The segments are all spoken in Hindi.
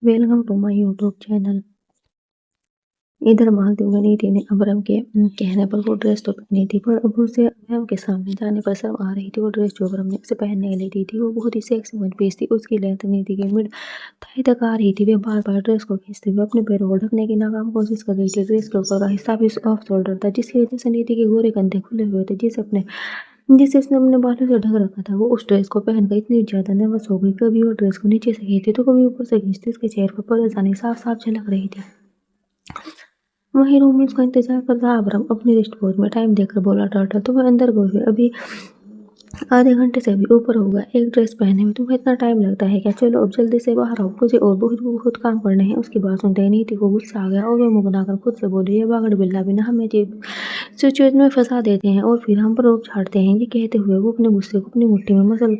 Welcome to my YouTube channel. इधर मालती में नीति ने अबरम के कहने पर वो ड्रेस तो पहनी थी, पर अब उसे अबरम के सामने जाने पर शर्म आ रही थी। वो ड्रेस जो अबरम ने उसे पहनने के लिए दी थी वो बहुत ही सेक्सी वन पीस थी। उसकी लेंथ नीति के मिड थाई तक आ रही थी। वे बार बार ड्रेस को खींचते हुए अपने पैरों को ढकने की नाकाम कोशिश कर रही थी। ड्रेस के ऊपर का हिस्सा भी ऑफ शोल्डर था, जिसकी वजह से नीति के गोरे कंधे खुले हुए थे, जिसे उसने अपने बालों से ढक रखा था। वो उस ड्रेस को पहनकर इतनी ज्यादा नर्वस हो गई, कभी वो ड्रेस को नीचे से खींचती तो कभी ऊपर से खींचती। उसके चेहरे पर परेशानी साफ साफ झलक रही थी। वहीं रूम में उसका इंतजार कर रहा अबरम अपनी रिस्ट वॉच में टाइम देखकर बोला, टर्टल तुम्हें अंदर गए हुए अभी आधे घंटे से भी ऊपर होगा। एक ड्रेस पहनने में तुम्हें इतना टाइम लगता है क्या? चलो अब जल्दी से बाहर आओ, मुझे और बहुत बहुत काम करने हैं। उसकी बात सुनते ही नीति को गुस्सा आ गया और वह मुंह बनाकर खुद से बोली, ये बागड़ बिल्ला भी ना हमें सिचुएशन में फंसा देते हैं और फिर हम पर रोप झाड़ते हैं। ये कहते हुए वो अपने गुस्से को अपनी मुट्ठी में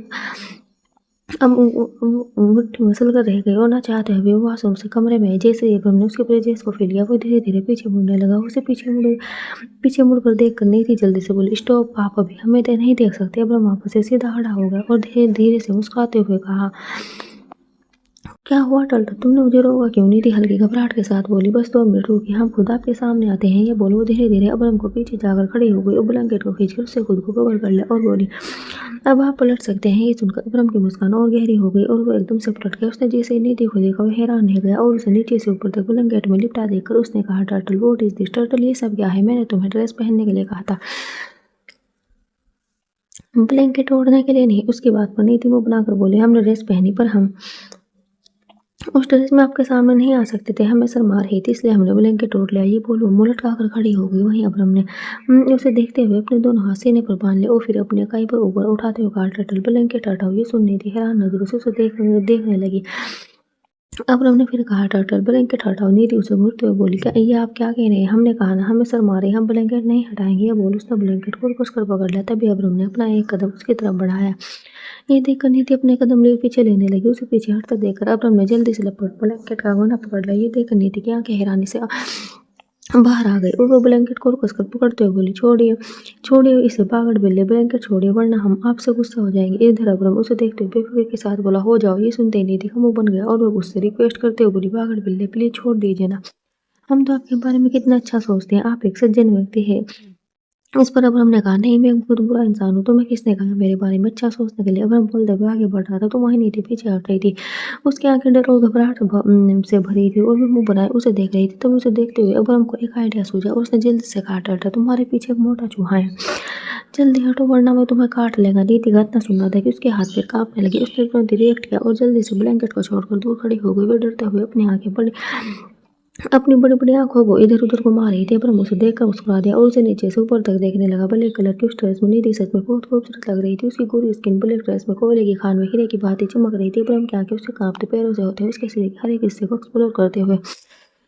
अब मुट्ठी मसल कर रह गई और ना चाहते हुए वो वॉशरूम से कमरे में आई। जैसे ही अबरम ने उसके प्रेजेंस को फील किया वो धीरे धीरे पीछे मुड़ने लगा। उसे पीछे मुड़कर देख कर नीति जल्दी से बोली, स्टॉप, आप अभी हमें तो नहीं देख सकते। अबरम वापस से सीधा खड़ा हो गया और धीरे धीरे से मुस्कुराते हुए कहा, क्या हुआ टल्टा, तुमने मुझे रोका क्यों? नीति हल्की घबराहट के साथ बोली, बस 2 मिनट रुकी, हम खुद आपके सामने आते हैं। ये बोलो धीरे धीरे अबरम को पीछे जाकर खड़ी हो गई और ब्लैंकेट को खींचकर उससे खुद को कवर कर लिया और बोली, अब आप पलट सकते हैं। ये सुनकर अबरम की मुस्कान और गहरी हो गई और वो एकदम से पलट गया। उसने जैसे ही नीति को देखा वो हैरान रह गया और उसे नीचे से ऊपर तक ब्लैंकेट में लिपटा देखकर उसने कहा, turtle what is this? Turtle ये सब क्या है? मैंने तुम्हें ड्रेस पहनने के लिए कहा था, ब्लैंकेट ओढ़ने के लिए नहीं। उसकी बात पर नीति मुंह बनाकर बोली, हमने ड्रेस पहनी पर हम उस ड्रेस में आपके सामने नहीं आ सकते थे। हमें शर्म आ रही थी इसलिए हमने ब्लैंकेट ओढ़ लिया। ये बोलो मुंह लटकाकर खड़ी हो गई। वहीं अबरम ने उसे देखते हुए अपने दोनों हाथ सीने पर बांध लिए और फिर अपने कई पर ऊपर उठाते हुए कहा, टर्टल ब्लैंकेट हटाओ। ये सुननी थी हैरान नजरों से उसे देखने लगी। अबरम ने फिर कहा, टर्टल ब्लैंकेट हटाओ। नीति उसे घूरते हुए बोली, क्या ये आप क्या कह रहे हैं? हमने कहा ना हमें शर्म आ रही है, हम ब्लैंकेट नहीं हटाएंगे। ये बोल उसने ब्लैंकेट को कसकर पकड़ लिया। तभी अबरम ने अपना एक कदम उसकी तरफ बढ़ाया। ये देखकर नीति अपने कदम पीछे लेने लगी। उसे पीछे हटता देखकर अबरम ने जल्दी से लपट ब्लैंकेट का गोना पकड़ लिया। ये देखकर नीति की आंखें हैरानी से बाहर आ गई और वो ब्लैंकेट को कसकर पकड़ते हुए बोली, छोड़िए छोड़िए इसे पागल बिल्ले, ब्लैंकेट छोड़िए वरना हम आपसे गुस्सा हो जाएंगे। इधर अबरम उसे देखते हुए बेफिक्र के साथ बोला, हो जाओ। ये सुनते ही नीति का मुंह बन गया और वो गुस्से रिक्वेस्ट करते हुए बोली, पागल बिल्ले प्लीज छोड़ दीजिए ना, हम तो आपके बारे में कितना अच्छा सोचते हैं, आप एक सज्जन व्यक्ति है। इस पर अबरम ने कहा, नहीं मैं बहुत बुरा इंसान हूँ। तुम्हें किसने कहा मेरे बारे में अच्छा सोचने के लिए? अबरम बोलते हुए आगे बढ़ रहा था तो वहीं नीति पीछे हट रही थी। उसकी आंखें डर और घबराहट से भरी थी और वो मुंह बनाए उसे देख रही थी। तब उसे देखते हुए अबरम को एक आइडिया सूझा और उसने जल्दी से कहा, टर्टल तुम्हारे पीछे एक मोटा चूहा है, जल्दी हटो वरना मैं तुम्हें काट लेगा। नीति का इतना सुनना था कि उसके हाथ पैर कांपने लगे। उसने तुरंत रिएक्ट किया और जल्दी से ब्लैंकेट को छोड़कर दूर खड़ी हो गई। वे डरते हुए अपनी बड़ी बड़ी आंखों को इधर उधर घुमा रही थी। अबरम उसे देखकर मुस्कुरा दिया और उसे नीचे से ऊपर तक देखने लगा। ब्लैक कलर की उस ड्रेस में नीति सच में बहुत खूबसूरत लग रही थी। उसकी गोरी स्किन ब्लैक ड्रेस में कोयले की खान में हीरे की भांति चमक रही थी। अबरम की आंखें उसके कांपते पैरों से होते हुए उसके शरीर के हर एक हिस्से को एक्सप्लोर करते हुए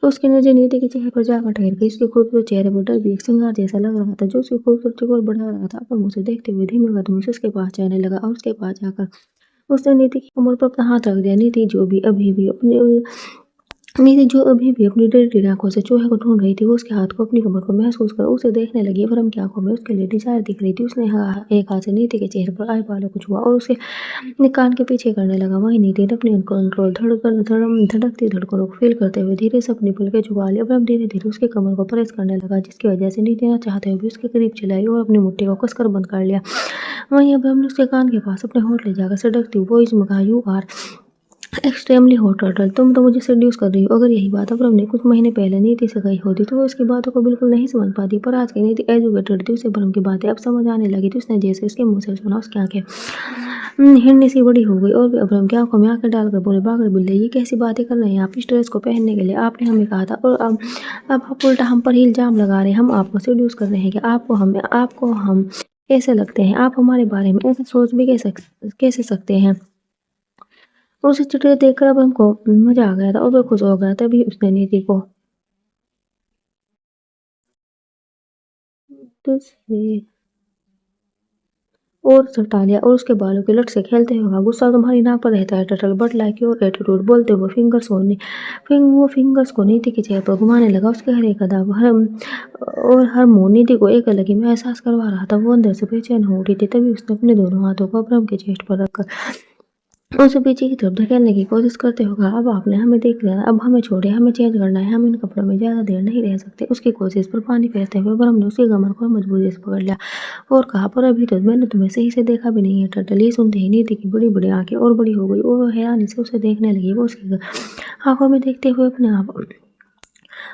उसकी नजर नीति के चेहरे पर जाकर ठहर गई। उसके खूबसूरत चेहरे पर डर भी एक श्रृंगार जैसा लग रहा था जो उसकी खूबसूरती को और बढ़ा रहा था। अबरम उसे देखते हुए धीमे कदमों से उसके पास जाने लगा और उसके पास जाकर उसने नीति की कमर पर अपना हाथ रख दिया। नीति जो अभी भी अपनी डरी आंखों से चूहे को ढूंढ रही थी, वो उसके हाथ को अपनी कमर पर महसूस कर उसे देखने लगी। अबरम की आंखों में उसके लिए डिजायर दिख रही थी। उसने एक हाथ से नीति के चेहरे पर आई बालों को छुआ और उसके कान के पीछे करने लगा। वहीं नीति ने अपनी अनकंट्रोल धड़कती धड़कनों को फील करते हुए धीरे से अपनी पलकें झुका ली। अबरम धीरे धीरे उसके कमर को प्रेस करने लगा, जिसकी वजह से नीति न चाहते हुए भी उसके करीब चलाई और अपनी मुट्ठी को कसकर बंद कर लिया। वहीं अबरम ने उसके कान के पास अपने होंठ ले जाकर सड़कती वॉइस में कहा, you are extremely hot turtle, तुम तो मुझे सेड्यूस कर रही हो। अगर यही बात अबरम ने कुछ महीने पहले नीति से कही होती तो वो इसकी बातों को बिल्कुल नहीं समझ पाती, पर आज की नीति एजुकेटेड थी। उसे अबरम की बातें अब समझ आने लगी थी। उसने जैसे उसके मुंह से सुना उसकी आंखें हिरनी सी बड़ी हो गई और वे अबरम की आंखों में आंखें डालकर बोले, पागल बिल्ले ये कैसी बातें कर रहे हैं आप? इस ड्रेस को पहनने के लिए आपने हमें कहा था और अब आप उल्टा हम पर ही इल्जाम लगा रहे हैं। हम आपको सेड्यूस कर रहे हैं कि आपको हम कैसे लगते हैं? आप हमारे बारे में ऐसा सोच भी कैसे सकते हैं? उसे चिट्ठी देखकर अब हमको मजा आ गया था और वो खुश हो गया। तभी उसने नीति को दूसरे और सटा लिया और उसके बालों की लट से खेलते हुए कहा, गुस्सा तुम्हारी नाक पर रहता है Tuttle, but like your attitude. बोलते हुए वो फिंगर्स को नीति के चेहरे पर घुमाने लगा। उसके हर एक कदम हर मुंह नीति को एक अलग ही में एहसास करवा रहा था। वो अंदर से बेचैन हो उठी थी। तभी उसने अपने दोनों हाथों को अबरम के चेस्ट पर रखकर उसे पीछे की तरफ धकेलने की कोशिश करते हुए कहा, अब आपने हमें देख लिया, अब हमें छोड़िए, हमें चेंज करना है, हम इन कपड़ों में ज़्यादा देर नहीं रह सकते। उसकी कोशिश पर पानी फेरते हुए ब्रह्म ने उसकी कमर को मजबूती से पकड़ लिया और कहा, पर अभी तो मैंने तुम्हें सही से देखा भी नहीं है टर्टल। ये सुनते ही नीति की बड़ी बड़ी आंखें और बड़ी हो गई और वो हैरानी से उसे देखने लगी। वो उसकी आंखों में देखते हुए अपने आप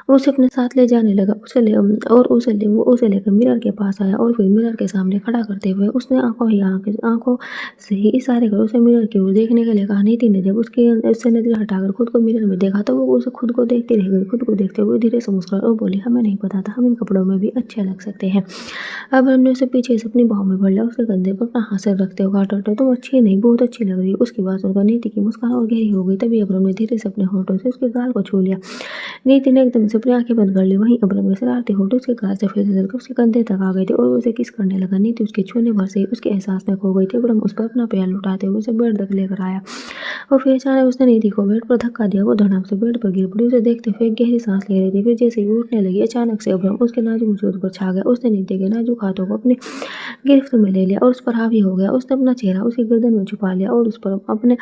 उसे अपने साथ ले जाने लगा। वो उसे लेकर मिरर के पास आया और फिर मिरर के सामने खड़ा करते हुए उसने आँखों से ही इशारे कर उसे मिरर की ओर देखने के लिए कहा। नीति ने जब उससे नज़र हटाकर खुद को मिरर में देखा तो वो उसे खुद को देखती रह गई। खुद को देखते हुए धीरे से मुस्कुराई और बोली, हमें नहीं पता था हम इन कपड़ों में भी अच्छे लग सकते हैं। अब हमने उसे पीछे से अपनी बाहों में भर लिया। उसके कंधे पर अपना हाथ सिर रखते हुए कहा, टर्टल तुम अच्छी नहीं, बहुत अच्छी लग रही हो। उसकी बात सुनकर नीति की मुस्कान और गहरी हो गई। तभी अब्रम ने धीरे से अपने होठों से उसके गाल को छू लिया। नीति ने एकदम से अपनी आंखें बंद कर ली। वहीं अब्रम के शरारती होठ उसके गाल से फिर से चलकर उसके कंधे तक आ गए थे और वो उसे किस करने लगा। नीति उसके छूने भर से ही उसके एहसास में खो गई थी। अब्रम उस पर अपना पैर लुटाते हुए उसे बेड तक लेकर आया और फिर अचानक उसने नीति को बेड पर धक्का दिया। वो धड़ाम से बेड पर गिर पड़ी। उसे देखते हुए एक गहरी सांस ले रही थी। फिर जैसे ही वो उठने लगी अचानक से अब्रम उसके नाजुक वजूद पर छा गया। उसने नीति के नाजुक हाथों को अपनी गिरफ्त में ले लिया और उस पर हावी हो गया। उसने अपना चेहरा उसकी गर्दन में छुपा लिया और उस पर अपने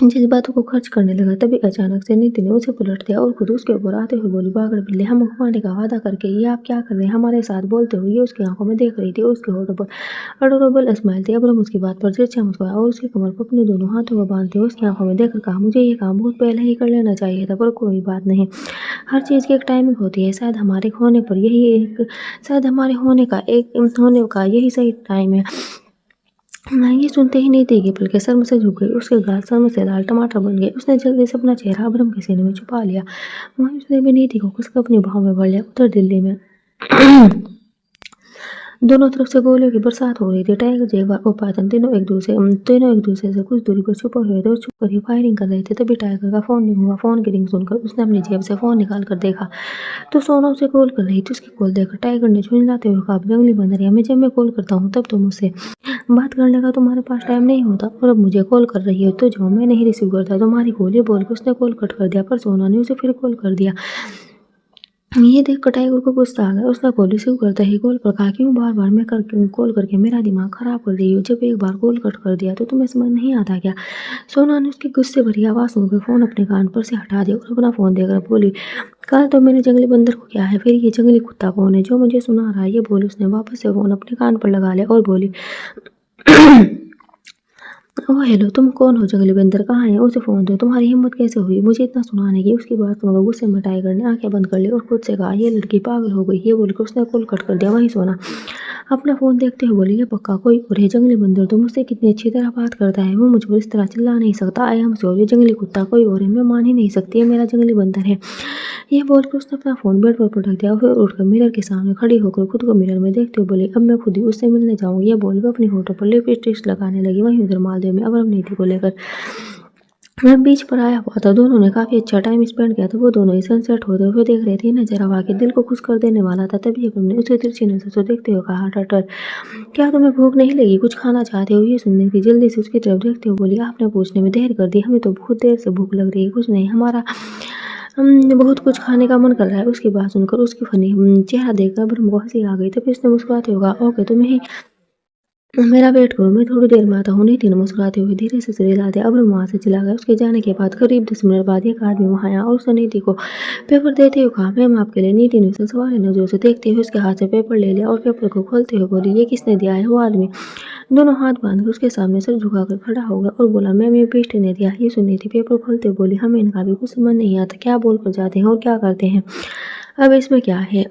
जज़्बातों को खर्च करने लगा। तभी अचानक से नीति ने उसे पलट दिया और खुद उसके ऊपर आते हुए बोली, पागल बिल्ली, हम घुमाने का वादा करके ये आप क्या कर रहे हैं हमारे साथ? बोलते हुए ये उसकी आंखों में देख रही थी और उसके होठों पर अडोरेबल स्माइल थी। अब्रम उसकी बात पर तिरछा मुस्कुराया और उसकी कमर पर अपने दोनों हाथों को बांधते हुए उसकी आंखों में देखकर कहा, मुझे ये काम बहुत पहले ही कर लेना चाहिए था, पर कोई बात नहीं, हर चीज़ की एक टाइमिंग होती है। शायद हमारे होने का यही सही टाइम है। मैं ये सुनते ही नीति की पलकें शर्म से झुक गई। उसके गाल शर्म से लाल टमाटर बन गए। उसने जल्दी से अपना चेहरा अब्रम के सीने में छुपा लिया। वहीं उसने भी नीति को कसकर अपनी बाहों में भर लिया। उत्तर दिल्ली में दोनों तरफ से गोलियों की बरसात हो रही थी। टाइगर, जेगुआर और पाइथन तीनों एक दूसरे से कुछ दूरी पर छुपे हुए थे और छुप कर ही फायरिंग कर रहे थे। तभी टाइगर का फोन नहीं हुआ। फोन की रिंग सुनकर उसने अपनी जेब से फोन निकाल कर देखा तो सोना उसे कॉल कर रही थी। उसकी कॉल देखकर टाइगर ने झुंझलाते हुए कहा, जंगली बंदरिया, मैं जब मैं कॉल करता हूँ तब तो मुझसे बात करने का तुम्हारे पास टाइम नहीं होता और अब मुझे कॉल कर रही हो तो जो मैं नहीं रिसीव करता तुम्हारी कॉल। ये बोल के उसने कॉल कट कर दिया। पर सोना ने उसे फिर कॉल कर दिया। ये देखकर टाइगर को गुस्सा आ गया। उसने कॉल रिसीव करते ही कॉल पर कहा, क्यों बार बार मैं कॉल करके मेरा दिमाग खराब कर रही हो? जब एक बार कॉल कट कर दिया तो तुम्हें समझ नहीं आता क्या? सोना ने उसकी गुस्से भरी आवाज़ सुनकर फ़ोन अपने कान पर से हटा दिया और अपना फ़ोन देकर बोली, कहा तो मैंने जंगली बंदर को क्या है, फिर ये जंगली कुत्ता कौन है जो मुझे सुना रहा है? ये बोली उसने वापस से फ़ोन अपने कान पर लगा लिया और बोली, ओह हेलो, तुम कौन हो? जंगली बंदर कहाँ है? उसे फ़ोन दो। तुम्हारी हिम्मत कैसे हुई मुझे इतना सुनाने की? उसकी बात सुनकर गुस्से में टाइगर ने आंखें बंद कर ली और खुद से कहा, ये लड़की पागल हो गई। ये बोलकर उसने कॉल कट कर दिया। वहीं सोना अपना फ़ोन देखते हुए बोली, ये पक्का कोई और है। जंगली बंदर तो मुझसे कितनी अच्छी तरह बात करता है, वो मुझ पर इस तरह चिल्ला नहीं सकता। आई एम सॉरी, जंगली कुत्ता कोई और है, मैं मान ही नहीं सकती, ये मेरा जंगली बंदर है। ये बोलकर उसने अपना फ़ोन बेड पर पटक दिया और फिर उठकर मिरर के सामने खड़ी होकर खुद को मिरर में देखते हुए बोली, अब मैं खुद ही उससे मिलने जाऊँगी। ये बोलकर अपनी होठों पर लिपस्टिक लगाने लगी। वहीं उधर मालदेव में अब्रम नीति को लेकर मैं बीच पर आया हुआ था। दोनों ने काफ़ी अच्छा टाइम स्पेंड किया था। वो दोनों ही सनसेट होते हुए देख रहे थे। नज़ारा वाकई दिल को खुश कर देने वाला था। तभी अब्रम ने उसे तिरछी नज़र से देखते हुए कहा, टर्टल, क्या तुम्हें भूख नहीं लगी? कुछ खाना चाहते हो? ये सुनने की जल्दी से उसकी तरफ देखते हुए बोली, आपने पूछने में देर कर दी, हमें तो बहुत देर से भूख लग रही है। कुछ नहीं, हमारा बहुत कुछ खाने का मन कर रहा है। उसकी बात सुनकर उसकी फनी चेहरा देखकर अब्रम को हंसी आ गई। तभी उसने मुस्कुराते हुए कहा, ओके, तुम्हें ही मेरा वेट करो, मैं थोड़ी देर में आता हूँ। नीति ने मुस्कुराते हुए धीरे से सिर हिला दिया। अब्रम वहाँ से चला गया। उसके जाने के बाद करीब 10 मिनट बाद एक आदमी वहाँ आया और उसने नीति को पेपर देते हुए कहा, मैम आपके लिए। नीति ने उसे सवाल नजरों से देखते हुए उसके हाथ से पेपर ले लिया और पेपर को खोलते हुए बोली, ये किसने दिया है? वो आदमी दोनों हाथ बांधकर उसके सामने सर झुकाकर खड़ा हो गया और बोला, मैम ये पेस्ट ने दिया। ये सुन नीति पेपर खोलते हुए बोली, हमें इनका भी कुछ समझ नहीं आता, क्या बोल कर जाते हैं और क्या करते हैं, अब इसमें क्या है?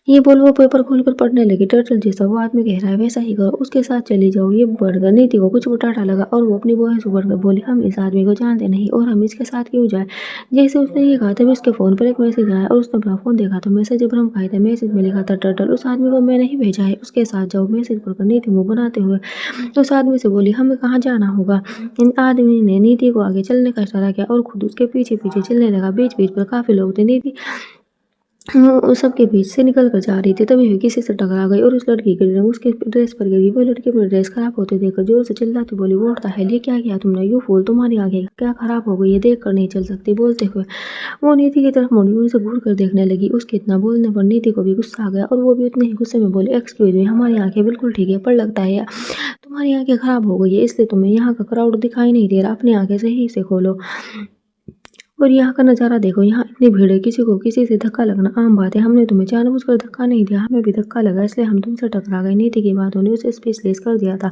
ये बोल वो पेपर खोलकर पढ़ने लगी। टर्टल, जैसा वो आदमी कह रहा है वैसा ही करो, उसके साथ चली जाओ। ये बढ़कर नीति को कुछ उठाटा लगा और वो अपनी बहन से बढ़कर बोली, हम इस आदमी को जानते नहीं और हम इसके साथ क्यों जाए? जैसे उसने ये कहा तभी उसके फ़ोन पर एक मैसेज आया और उसने अपना फ़ोन देखा तो मैसेज अब्रम का ही था। मैसेज में लिखा था, टर्टल, उस आदमी को मैं नहीं भेजा है, उसके साथ जाओ। मैसेज पढ़कर नीति मुँह बनाते हुए उस आदमी से बोली, हमें कहाँ जाना होगा? इन आदमी ने नीति को आगे चलने का इशारा किया और खुद उसके पीछे पीछे चलने लगा। बीच बीच पर काफ़ी लोग थे। नीति वो सबके बीच से निकल कर जा रही थी, तभी वो किसी से टकरा गई और उस लड़की की नज़र उसके ड्रेस पर गिरी। वो लड़की अपनी ड्रेस खराब होते देखकर जोर से चिल्लाती बोली, व्हाट द हेल, ये क्या किया तुमने? यू फूल, तुम्हारी आंखें क्या खराब हो गई है? देख कर नहीं चल सकती? बोलते हुए वो नीति की तरफ मुड़ी और उसे घूर कर देखने लगी। उसके इतना बोलने पर नीति को भी गुस्सा आ गया और वो भी उतने ही गुस्से में बोली, एक्सक्यूज मी, हमारी आंखें बिल्कुल ठीक है, पर लगता है तुम्हारी आंखें खराब हो गई है, इसलिए तुम्हें यहाँ का क्राउड दिखाई नहीं दे रहा। अपनी आंखें सही से खोलो और यहाँ का नज़ारा देखो, यहाँ इतनी भीड़ है, किसी को किसी से धक्का लगना आम बात है। हमने तुम्हें जानबूझकर धक्का नहीं दिया, हमें भी धक्का लगा, इसलिए हम तुमसे टकरा गए। नीति की बातों ने उसे स्पीचलेस कर दिया था।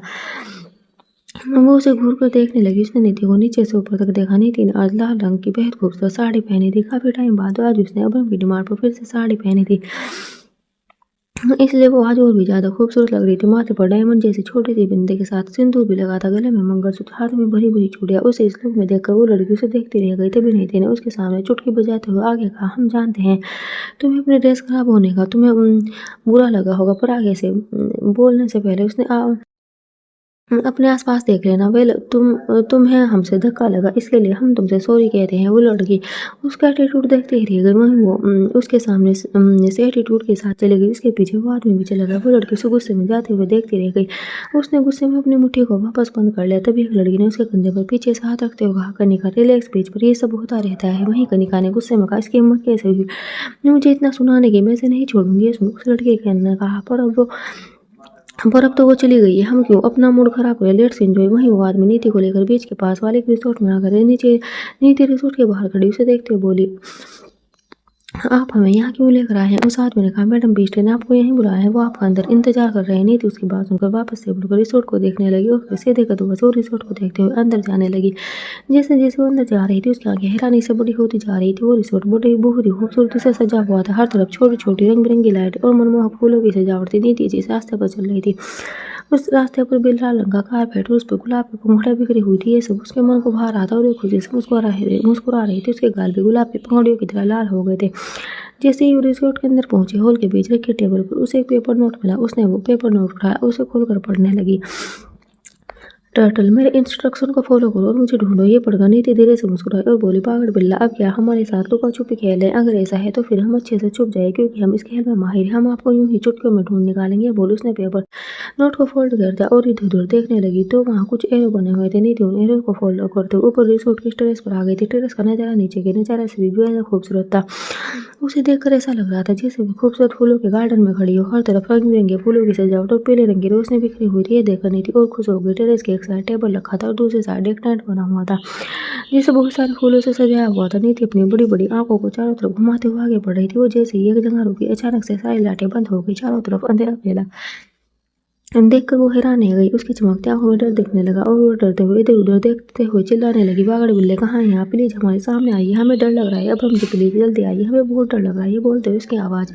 वो उसे घूर कर देखने लगी। उसने नीति को नीचे से ऊपर तक देखा। नीति ने आज लाल रंग की बेहद खूबसूरत साड़ी पहनी थी। काफी टाइम बाद आज उसने अबरम की डिमांड पर फिर से साड़ी पहनी थी, इसलिए वो आज और भी ज्यादा खूबसूरत लग रही थी। माथे पर डायमंड जैसी छोटी सी बिंदी के साथ सिंदूर भी लगा था, गले में मंगलसूत्र, हाथ में भरी भरी चूड़ियां। उसे इस लुक में देखकर वो लड़की उसे देखती रह गई। तभी नीति ने उसके सामने चुटकी बजाते हुए आगे कहा, हम जानते हैं तुम्हें अपनी ड्रेस खराब होने का तुम्हें बुरा लगा होगा, पर आगे से बोलने से पहले उसने अपने आसपास देख लेना। वेल तुम्हें हमसे धक्का लगा, इसके लिए हम तुमसे सॉरी कहते हैं। वो लड़की उसका एटीट्यूड देखते ही रह गई। वहीं वो उसके सामने से एटीट्यूड के साथ चली गई। उसके पीछे वो आदमी भी चला गया। वो लड़की उसे गुस्से में जाते हुए देखती रह गई। उसने गुस्से में अपनी मुट्ठी को वापस बंद कर लिया। तभी एक लड़की ने उसके कंधे पर पीछे से हाथ रखते हुए कहा, कनिका रिलैक्स पेज पर ये सब होता रहता है। वहीं कनिका ने गुस्से में कहा, इसकी हिम्मत कैसे हुई मुझे इतना सुनाने की, मैं इसे नहीं छोड़ूंगी। उस लड़के ने कहा, पर अब तो वो चली गई है, हम क्यों अपना मूड खराब करें, लेट्स एंजॉय। वहीं वो आदमी नीति को लेकर बीच के पास वाले एक रिसोर्ट में आकर नीति रिसोर्ट के बाहर खड़ी उसे देखते हुए बोली, आप हमें यहाँ क्यों लेकर आए हैं? उस आदमी ने कहा, मैडम बीस्टे ने आपको यहीं बुलाया है, वो आपका अंदर इंतजार कर रहे हैं। नीति उसकी बात सुनकर वापस से मुड़कर रिसोर्ट को देखने लगी और फिर सीधे कदमों से वो रिसोर्ट को देखते हुए अंदर जाने लगी। जैसे जैसे वो अंदर जा रही थी उसकी आंखें हैरानी से बड़ी होती जा रही थी। वो रिसोर्ट बड़ी बहुत ही खूबसूरती से सजा हुआ था। हर तरफ छोटी छोटी रंग बिरंगी लाइट और मनमोहक फूलों की सजावट थी। नीति जिस रास्ते पर चल रही थी उस रास्ते पर भी लाल रंग का कारपेट और उस पर गुलाब की पंखुड़ियां बिखरी हुई थी। ये सब उसके मन को भा रहा था और वो खुशी से मुस्कुरा रही थी। उसके गाल भी गुलाब की पंखुड़ियों की तरह लाल हो गए थे। जैसे ही वो रिसोर्ट के अंदर पहुंचे, हॉल के बीच रखे टेबल पर उसे एक पेपर नोट मिला। उसने वो पेपर नोट उठाया, उसे खोलकर पढ़ने लगी। टर्टल, मेरे इंस्ट्रक्शन को फॉलो करो और मुझे ढूंढो। ये पढ़कर नीति धीरे से मुस्कुराई और बोली, पागल बिल्ला, अब क्या हमारे साथ लुका छुपी खेल है? अगर ऐसा है तो फिर हम अच्छे से छुप जाए, क्योंकि हम इस खेल में माहिर हैं। हम आपको यूं ही चुटकियों में ढूंढ निकालेंगे। बोल उसने पेपर नोट को फोल्ड कर दिया और इधर उधर देखने लगी तो वहाँ कुछ एरो बने हुए थे। नीति उन एरो को फॉलो करते ऊपर रिसोर्ट की टेरेस पर आ गई थी। टेरेस का नजारा नीचे के नजारे से भी बेहद खूबसूरत था। उसे देखकर ऐसा लग रहा था जैसे वो खूबसूरत फूलों के गार्डन में खड़ी हो। हर तरफ रंग बिरंगे फूलों की सजावट और पीले रंग की रोशनी बिखरी हुई थी। ये देखकर नीति और खुश हो गई। टेरेस के एक साइड टेबल रखा था और दूसरी साइड एक टेंट बना हुआ था जिसे बहुत सारे फूलों से सजाया हुआ था। नीति अपनी बड़ी बड़ी आंखों को चारों तरफ घुमाते हुए आगे बढ़ रही थी। वो जैसे ही एक जगह रुकी, अचानक से सारी लाइटें बंद हो गई। चारों तरफ अंधेरा फैला। देखकर वो हैरान रह गई। उसकी चमकती आंखों में डर दिखने लगा और वो डरते हुए इधर उधर देखते हुए चिल्लाने लगी, बागड़ बिल्ले कहाँ हैं आप? प्लीज हमारे सामने आइए, हमें डर लग रहा है। अब हम जी प्लीज जल्दी आइए, हमें बहुत डर लग रहा है। ये बोलते हुए उसकी आवाज़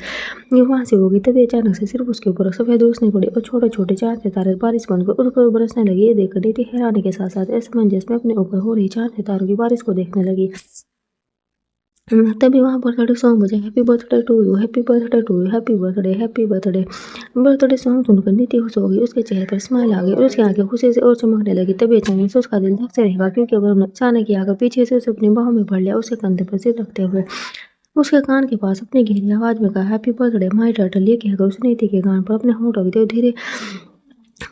ये वहाँ से होगी। तभी अचानक से सिर्फ उसके ऊपर सफेद रोशनी पड़ी और छोटे छोटे चांद सितारे बारिश बनकर उस पर बरसने लगी। ये देखकर नीति हैरानी के साथ साथ असमंजस में अपने ऊपर हो रही चांद सितारों की बारिश को देखने लगी। तभी वहाँ बर्थडे सॉन्ग बजा, happy birthday to you, happy birthday to you, happy birthday, happy birthday. Birthday song सुनकर नीति खुश हो गई। उसके चेहरे पर स्माइल आ गई और उसकी आंखें खुशी से और चमकने लगी। तभी अचानक से उसका दिल धक से रहेगा, क्योंकि अगर हमने अचानक ही आकर पीछे से उसे अपनी बाहों में भर लिया। उसके कंधे पर सिर रखते हुए उसके कान के पास अपनी गहरी आवाज में कहा, हैप्पी बर्थडे माय टर्टल। ये कहकर उस नीति के कान पर अपने होंठ रख दिए और धीरे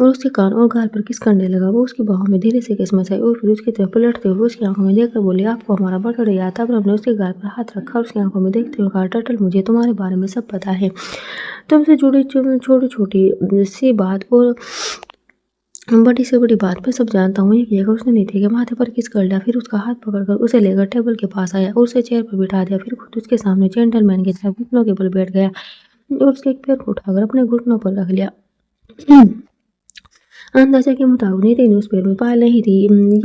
और उसके कान और गाल पर किस करने लगा। वो उसकी बाहों में धीरे से किस मचाई और फिर उसकी तरफ पलटते हुए उसकी आंखों में देखकर बोली, आपको हमारा बर्थडे याद था? हमने उसके गाल पर हाथ रखा और उसकी आंखों में देखते हुए कहा, टर्टल मुझे तुम्हारे बारे में सब पता है, तुमसे जुड़ी छोटी छोटी सी बात और बड़ी से बड़ी बात मैं सब जानता हूँ। ये कहकर उसने नीति के माथे पर किस कर लिया। फिर उसका हाथ पकड़कर उसे लेकर टेबल के पास आया और उसे चेयर पर बिठा दिया। फिर खुद उसके सामने जेंटलमैन की तरह घुटनों के बल बैठ गया और उसके एक पैर को उठाकर अपने घुटनों पर रख लिया। अंदाजा के मुताबिक नीति ने उस पैर में पायल नहीं थी।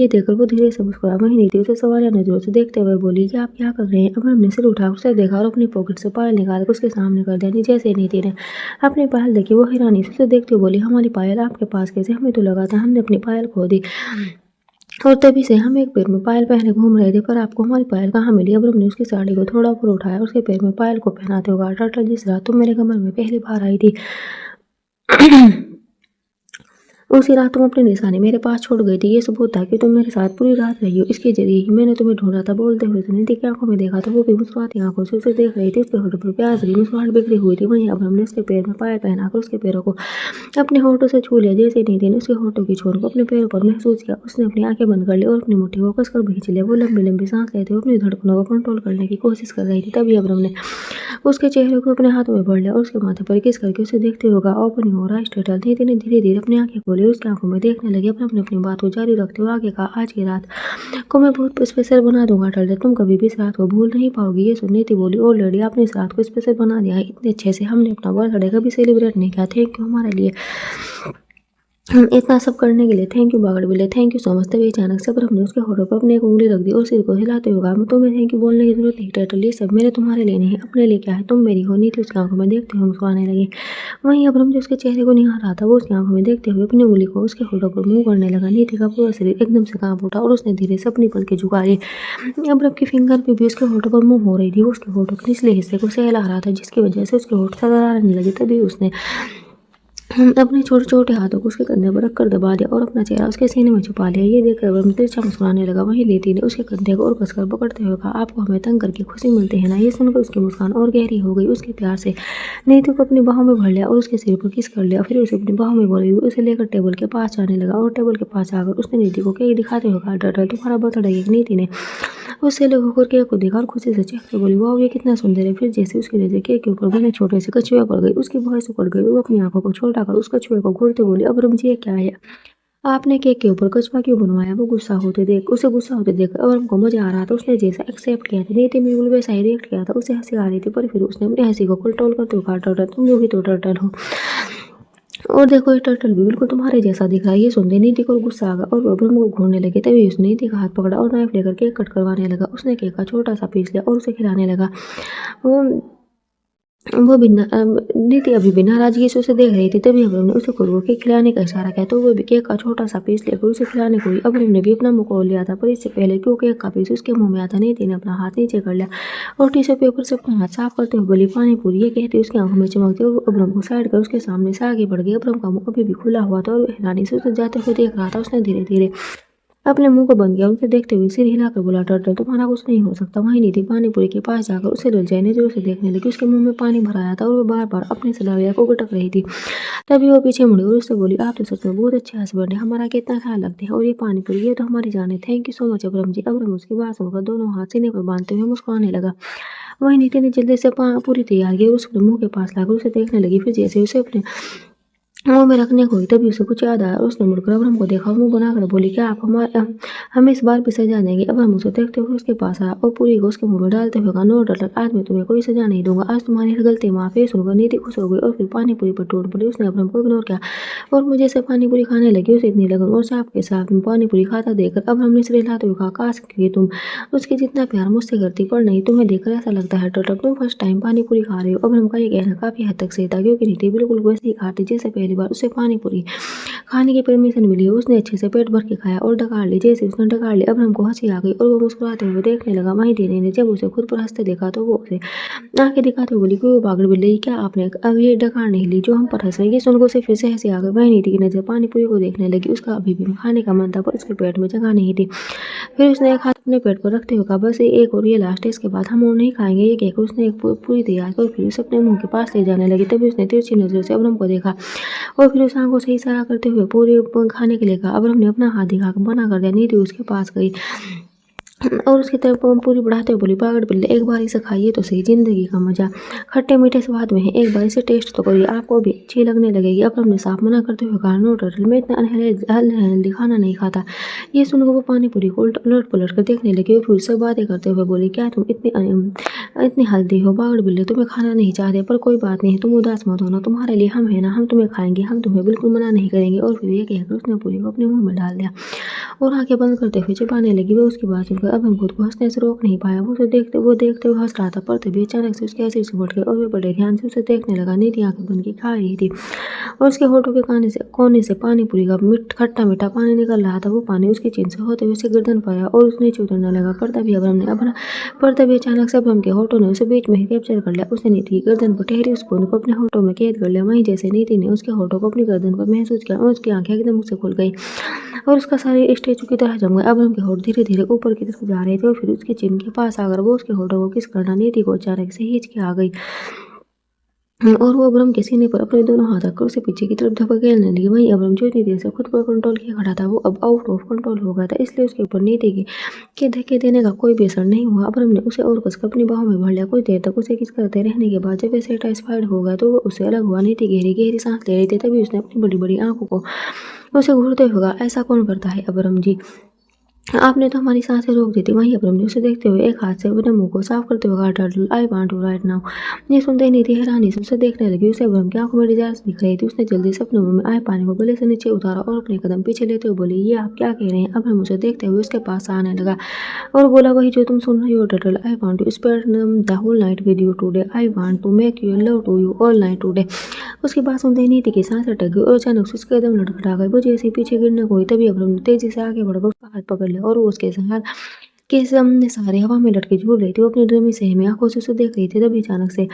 ये देखकर वो धीरे से मुस्कुरा। वहीं नीति उसे सवालिया नजरों से देखते हुए बोली कि आप क्या कर रहे हैं? अब हमने सिर उठा उसे देखा और अपनी पॉकेट से पायल निकालकर उसके सामने कर दिया। जैसे नीति ने अपनी पायल देखी वो हैरानी से उसे देखते हुए बोली, हमारी पायल आपके पास कैसे? हमें तो लगा था हमने अपनी पायल खो दी और तभी से हम एक पैर में पायल पहने घूम रहे थे, पर आपको हमारी पायल कहाँ मिली? अब हमने उसकी साड़ी को थोड़ा ऊपर उठाया, उसके पैर में पायल को पहनाते हुए कहा, टर्टल जिस रात तुम मेरे कमर में पहली बार आई थी उसी रात तुम अपनी निशानी मेरे पास छोड़ गई थी। ये सबूत था कि तुम मेरे साथ पूरी रात रही हो। इसके जरिए ही मैंने तुम्हें ढूंढा था। बोलते हुए उसने निधि की आंखों में देखा तो वो भी मुस्कुराती आंखों से उसे देख रही थी। उसके होठों पर प्यास भरी मुस्कुराहट बिखरी हुई थी। वहीं अब्राहम ने उसके पैर में पायल पहनाकर उसके पैरों को अपने होठों से छू लिया। जैसे निधि ने उसके होठों की छोर को अपने पैरों पर महसूस किया, उसने अपनी आंखें बंद कर ली और अपनी मुट्ठी को कसकर भींच लिया। वो लंबी लंबी सांस लेते हुए अपनी धड़कनों को कंट्रोल करने की कोशिश कर रही थी। तभी अब्राहम ने उसके चेहरे को अपने हाथों में भर लिया और उसके माथे पर किस करके उसे देखते हुए कहा, ओपन योर आइज टर्टल। निधि ने धीरे धीरे अपनी आंखें खोली, उसकी आंखों में देखने लगी। अब्राहम ने अपनी बात को जारी रखते हुए आगे कहा, आज की रात को मैं बहुत स्पेशल बना दूंगा टर्टल। तुम कभी भी इस रात को भूल नहीं पाओगी। ये सुननी थी बोली, ओ लड़ी, आपने इस रात को स्पेशल बना दिया है। इतने अच्छे से हमने अपना बर्थडे कभी सेलिब्रेट नहीं किया। थैंक यू हमारे लिए इतना सब करने के लिए। थैंक यू बागड़बिल्ले, थैंक यू सो मच। तभी अचानक से अब्राहम ने उसके होठों पर अपनी एक उंगली रख दी और सिर को हिलाते हुए कहा, तुम्हें थैंक यू बोलने की जरूरत नहीं टर्टल। ये सब मेरे तुम्हारे लिए नहीं, अपने लिए। क्या है, तुम मेरी हो। नीति उसकी आंखों में देखते हुए मुस्कुराने लगी। वहीं अब्राहम जो उसके चेहरे को निहार रहा था, वो उसकी आंखों में देखते हुए अपनी उंगली को उसके होठों पर मुंह करने लगा। नीति का पूरा शरीर एकदम से कांप उठा और उसने धीरे से अपनी पलकें झुका ली। अब्राहम की फिंगर पे भी उसके होठों पर मुंह हो रही थी। वो उसके होठों के निचले हिस्से को सहला रहा था, जिसकी वजह से उसके होठ थरथराने लगे। तभी उसने अपने छोटे-छोटे हाथों को उसके कंधे पर रखकर दबा दिया और अपना चेहरा उसके सीने में छुपा लिया। ये देखकर वह तिरछा मुस्कुराने लगा। वहीं नीति ने उसके कंधे को और कसकर पकड़ते हुए कहा, आपको हमें तंग करके खुशी मिलती है ना। ये सुनकर उसकी मुस्कान और गहरी हो गई। उसके प्यार से नीति को अपनी बाहों में भर लिया और उसके सिर पर किस कर लिया। फिर उसे अपनी बाहों में भरे हुए उसे लेकर टेबल के पास जाने लगा और टेबल के पास आकर उसने नीति को केक दिखाते हुए कहा, टर्टल तुम्हारा बर्थडे केक। नीति ने उससे लग होकर केक को देखा और खुशी से चहककर बोली, वाह ये कितना सुंदर है। फिर जैसे उसकी नजर केक के ऊपर बने छोटे से कछुए पर गई, उसकी वॉइस उकड़ गई। वो अपनी आंखों को छोटा कर उस कछुए को घूरते बोली, अब्राहम जी ये क्या है, आपने केक के ऊपर कछुआ क्यों बनवाया। वो उसे गुस्सा होते देख अब्राहम को मजा आ रहा था। उसने जैसा एक्सेप्ट किया था नीति में बिल्कुल वैसा ही रिएक्ट किया था। उसे हंसी आ रही थी, पर फिर उसने अपनी हंसी को कंट्रोल करते हुए कहा, टर्टल तुम भी तो टर्टल हो और देखो ये टर्टल भी बिल्कुल तुम्हारे जैसा दिख रहा है। ये सुनते नीति को गुस्सा आ गया और वो अब्राहम को घूरने लगे। तभी उसने नीति का हाथ पकड़ा और नाइफ लेकर केक कट करवाने लगा। उसने केक का छोटा सा पीस लिया और उसे खिलाने लगा। वो वो नीति अभी भी नाराजगी से उसे देख रही थी। तभी अब्राहम ने उसे खुरगो के खिलाने का इशारा किया तो वो भी केक का छोटा सा पीस लेकर उसे खिलाने को हुई। अब्राहम ने भी अपना मुंह खोल लिया था, पर इससे पहले कि वो केक का पीस उसके मुंह में आता, नीति ने अपना हाथ नीचे कर लिया और टिश्यू पेपर से अपना हाथ साफ करते हुए बोली, पानी पूरी। ये कहते उसकी आंखों में चमकती और अब्राहम को साइड कर उसके सामने से आगे बढ़ गई। अब्राहम का मुंह अभी भी खुला हुआ था और वो हैरानी से उसे जाते हुए देख रहा था। उसने धीरे धीरे अपने मुंह को बंद किया। उसे देखते हुए सिर हिलाकर बोला, टर्टल तुम्हारा कुछ नहीं हो सकता। वहीं निधि पानी पूरी के पास जाकर उसे ललचाई नजरों से देखने लगी। उसके मुंह में पानी भर आया था और वो बार बार अपने सलाविया को गटक रही थी। तभी वो पीछे मुड़ी और उससे बोली, आप तो सच में बहुत अच्छे हस्बैंड है, हमारा कितना ख्याल रखते हैं। और ये पानी पूरी ये तो हमारी जान है। Thank you so much Abraham ji. Abraham उसकी बात सुनकर दोनों हाथ सीने पर बांधते हुए मुस्कुराने लगा। वहीं नीति ने जल्दी से पूरी तैयार की और उसके मुंह के पास लाकर उसे देखने लगी। फिर जैसे उसे अपने मुँह में रखने को हुई, तभी उसे कुछ याद आया और उसने मुड़कर अब्राहम को देखा और मुँह बनाकर बोली, क्या आप हमें इस बार भी सजा देंगे। अब्राहम उसे देखते हुए उसके पास आया और पूरी को उसके मुंह में डालते हुए कहा, नो टर्टल, आज मैं तुम्हें कोई सजा नहीं दूंगा। आज तुम्हारी हर गलती माफ है। ये सुनकर नीति खुश हो गई और फिर पानी पूरी पर टूट पड़ी। उसने अब्राहम को इग्नोर किया और वो जैसे पानी पूरी खाने लगी, उसे इतनी लगन और चाप के साथ पानी पूरी खाता देखकर अब्राहम ने सिर हिलाते हुए कहा, काश कि तुम उसके जितना प्यार मुझसे करती, पर नहीं, तुम्हें देखकर ऐसा लगता है टर्टल तुम फर्स्ट टाइम पानी पूरी खा रही हो। अब्राहम का ये कहना काफी हद तक सही था, क्योंकि नीति बिल्कुल वैसे ही खाती जैसे पहली बार उसे पानी पूरी खाने की परमिशन मिली। उसने अच्छे से पेट भर के खाया और डकार ली। जैसे उसने डकार ली, अब्राहम को हंसी आ गई और वो मुस्कुराते हुए देखने लगा। वहीं धीरे ने जब उसे खुद पर हंसते देखा तो वो उसे आंखें दिखाते हुए बोली, कि वो पागल बिल्ली, क्या आपने अब ये डकार नहीं ली जो हम पर हंस रही। ये सुनकर उसे फिर से हंसी आ गई। वहीं नीति की नजर पानी पूरी को देखने लगी। उसका अभी भी खाने का मन था, पर उसके पेट में जगह नहीं थी। फिर उसने एक हाथ अपने पेट पर रखते हुए कहा, बस ये एक और, ये लास्ट है, इसके बाद हम और नहीं खाएंगे। ये कहकर उसने एक पूरी तैयार कर फिर उसे अपने मुंह के पास ले जाने लगी। तभी उसने तिरछी नजरों से अब्राहम को देखा और फिर उस आंखों से इशारा करते हुए पूरी खाने के लिए कहा। अब्राहम ने अपना हाथ दिखाकर मना कर दिया। नीति उसके पास गई और उसकी तरफ पूरी बढ़ाते हुए बोली, पागल बिल्ले, एक बार इसे खाइए तो सही, जिंदगी का मजा खट्टे मीठे स्वाद में है, एक बार इसे टेस्ट तो करिए, आपको भी अच्छी लगने लगेगी। अब्राहम ने साफ मना करते हुए कहा, नो टर्टल, मैं इतना अनहेल्दी खाना नहीं खाता। ये सुनकर वो पानी पूरी को उलट पलट कर देखने लगी और फिर उससे बातें करते हुए बोली, क्या तुम इतनी हल्दी हो पागल बिल्ले, तुम्हें खाना नहीं चाहते, पर कोई बात नहीं, तुम उदास मत होना, तुम्हारे लिए हम है ना, हम तुम्हें खाएंगे, हम तुम्हें बिल्कुल मना नहीं करेंगे। और फिर ये कहकर उसने पूरी को अपने मुंह में डाल दिया और आंखें बंद करते हुए चिबाने लगी। वो उसकी बात सुनकर गए। अभ्रम खुद को हंसने से रोक नहीं पाया। वो देखते हुए हंस रहा था, पर तभी अचानक से उसकी हंसी से उठ गई और वे बड़े ध्यान से उसे देखने लगा। नीति आंखें बन के खा रही थी और उसके होठों के कोने से पानी पूरी का खट्टा मीठा पानी निकल रहा था। वो पानी उसकी चिन से होते हुए उसके गर्दन पर आया और उसने नीचे उतरने लगा। पर तभी अचानक से अभ्रम के होठों ने उसे बीच में ही कैप्चर कर लिया। उसने नीति की गर्दन पर ठहरी उस बूंद को अपने होठों में कैद कर लिया। वहीं जैसे नीति ने उसके होठों को अपनी गर्दन पर महसूस किया और उसकी आंखें एकदम से खुल गई और उसका शरीर स्टेचू की तरह जम गया। अभ्रम के होठ धीरे धीरे ऊपर की तरफ जा रहे थे और फिर उसके चिन के पास आकर वो उसके होठों को किस करना। नीति को अचानक से हिचकी आ गई और वो अभ्रम के सीने पर अपने दोनों हाथ रखकर उसे पीछे की तरफ धकेलने लगी। वहीं अभ्रम जो इतनी देर से खुद पर कंट्रोल किया खड़ा था, वो अब आउट ऑफ कंट्रोल हो गया था, इसलिए उसके ऊपर नीति के धक्के देने का कोई भी असर नहीं हुआ। अभ्रम ने उसे और कसकर अपनी बाहों में भर लिया। कुछ देर तक उसे किस करते रहने के बाद जब वे सेटिस्फाइड हो गया तो वो उससे अलग हुआ। नीति गहरी गहरी सांस ले रही थी। तभी उसने अपनी बड़ी बड़ी आंखों को उसे घूरते हुए कहा, ऐसा कौन करता है अभ्रम जी? आपने तो हमारी सांसें रोक दी थी। वहीं अभ्रम ने उसे देखते हुए एक हाथ से अपने मुंह को साफ करते हुए कहा, turtle I want to right now. ये सुनते ही नीति हैरानी से उसे देखने लगी। उसे अभ्रम की आंखों में डिजायर दिख रही थी। उसने जल्दी से अपने मुंह में आए पानी को गले से नीचे उतारा और अपने कदम पीछे लेते हुए बोली, ये आप क्या कह रहे हैं? अभ्रम उसे देखते हुए उसके पास आने लगा और बोला, वही जो तुम सुन रही हो turtle. I want to spend the whole night with you today. I want to make you love to you all night today. उसकी बात सुनते ही नीति की सांस अटक गई और अचानक से उसके कदम लड़खड़ा गए। वो जैसे ही पीछे गिरने को हुई, तभी अभ्रम ने तेजी से आगे बढ़कर उसका हाथ पकड़ लिया और वो उसके साथ के सामने सहारे हवा में लटके झूल रही थी। वो अपनी ड्रमी सहमी आंखों से उसे देख रही थी। तभी अचानक से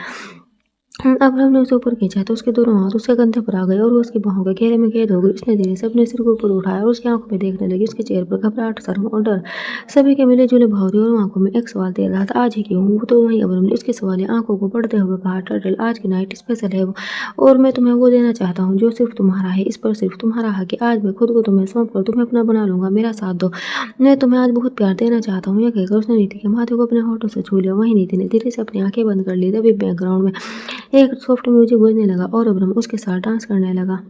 अभ्रम ने उसे ऊपर खींचा तो उसके दोनों हाथ उसके कंधे पर आ गए और वो उसकी बाहों के घेरे में कैद हो गई। उसने धीरे से अपने सिर को ऊपर उठाया और उसकी आंखों में देखने लगी। उसके चेहरे पर घबराहट, शर्म और डर सभी के मिले जुले भाव थे और आंखों में एक सवाल दे रहा था, आज ही क्यों? तो वहीं अभ्रम ने उसकी सवालिया आंखों को पढ़ते हुए कहा, टर्टल आज की नाइट स्पेशल है और मैं तुम्हें वो देना चाहता हूँ जो सिर्फ तुम्हारा है। इस पर सिर्फ तुम्हारा हक है। आज मैं खुद को तुम्हें सौंप कर तुम्हें अपना बना लूंगा। मेरा साथ दो, मैं तुम्हें आज बहुत प्यार देना चाहता हूँ। यह कहकर उसने नीति के माथे को अपने होठों से छू लिया। वहीं नीति ने धीरे से अपनी आंखें बंद कर ली। तभी बैकग्राउंड में एक सॉफ्ट म्यूजिक बजने लगा और अभ्रम उसके साथ डांस करने लगा।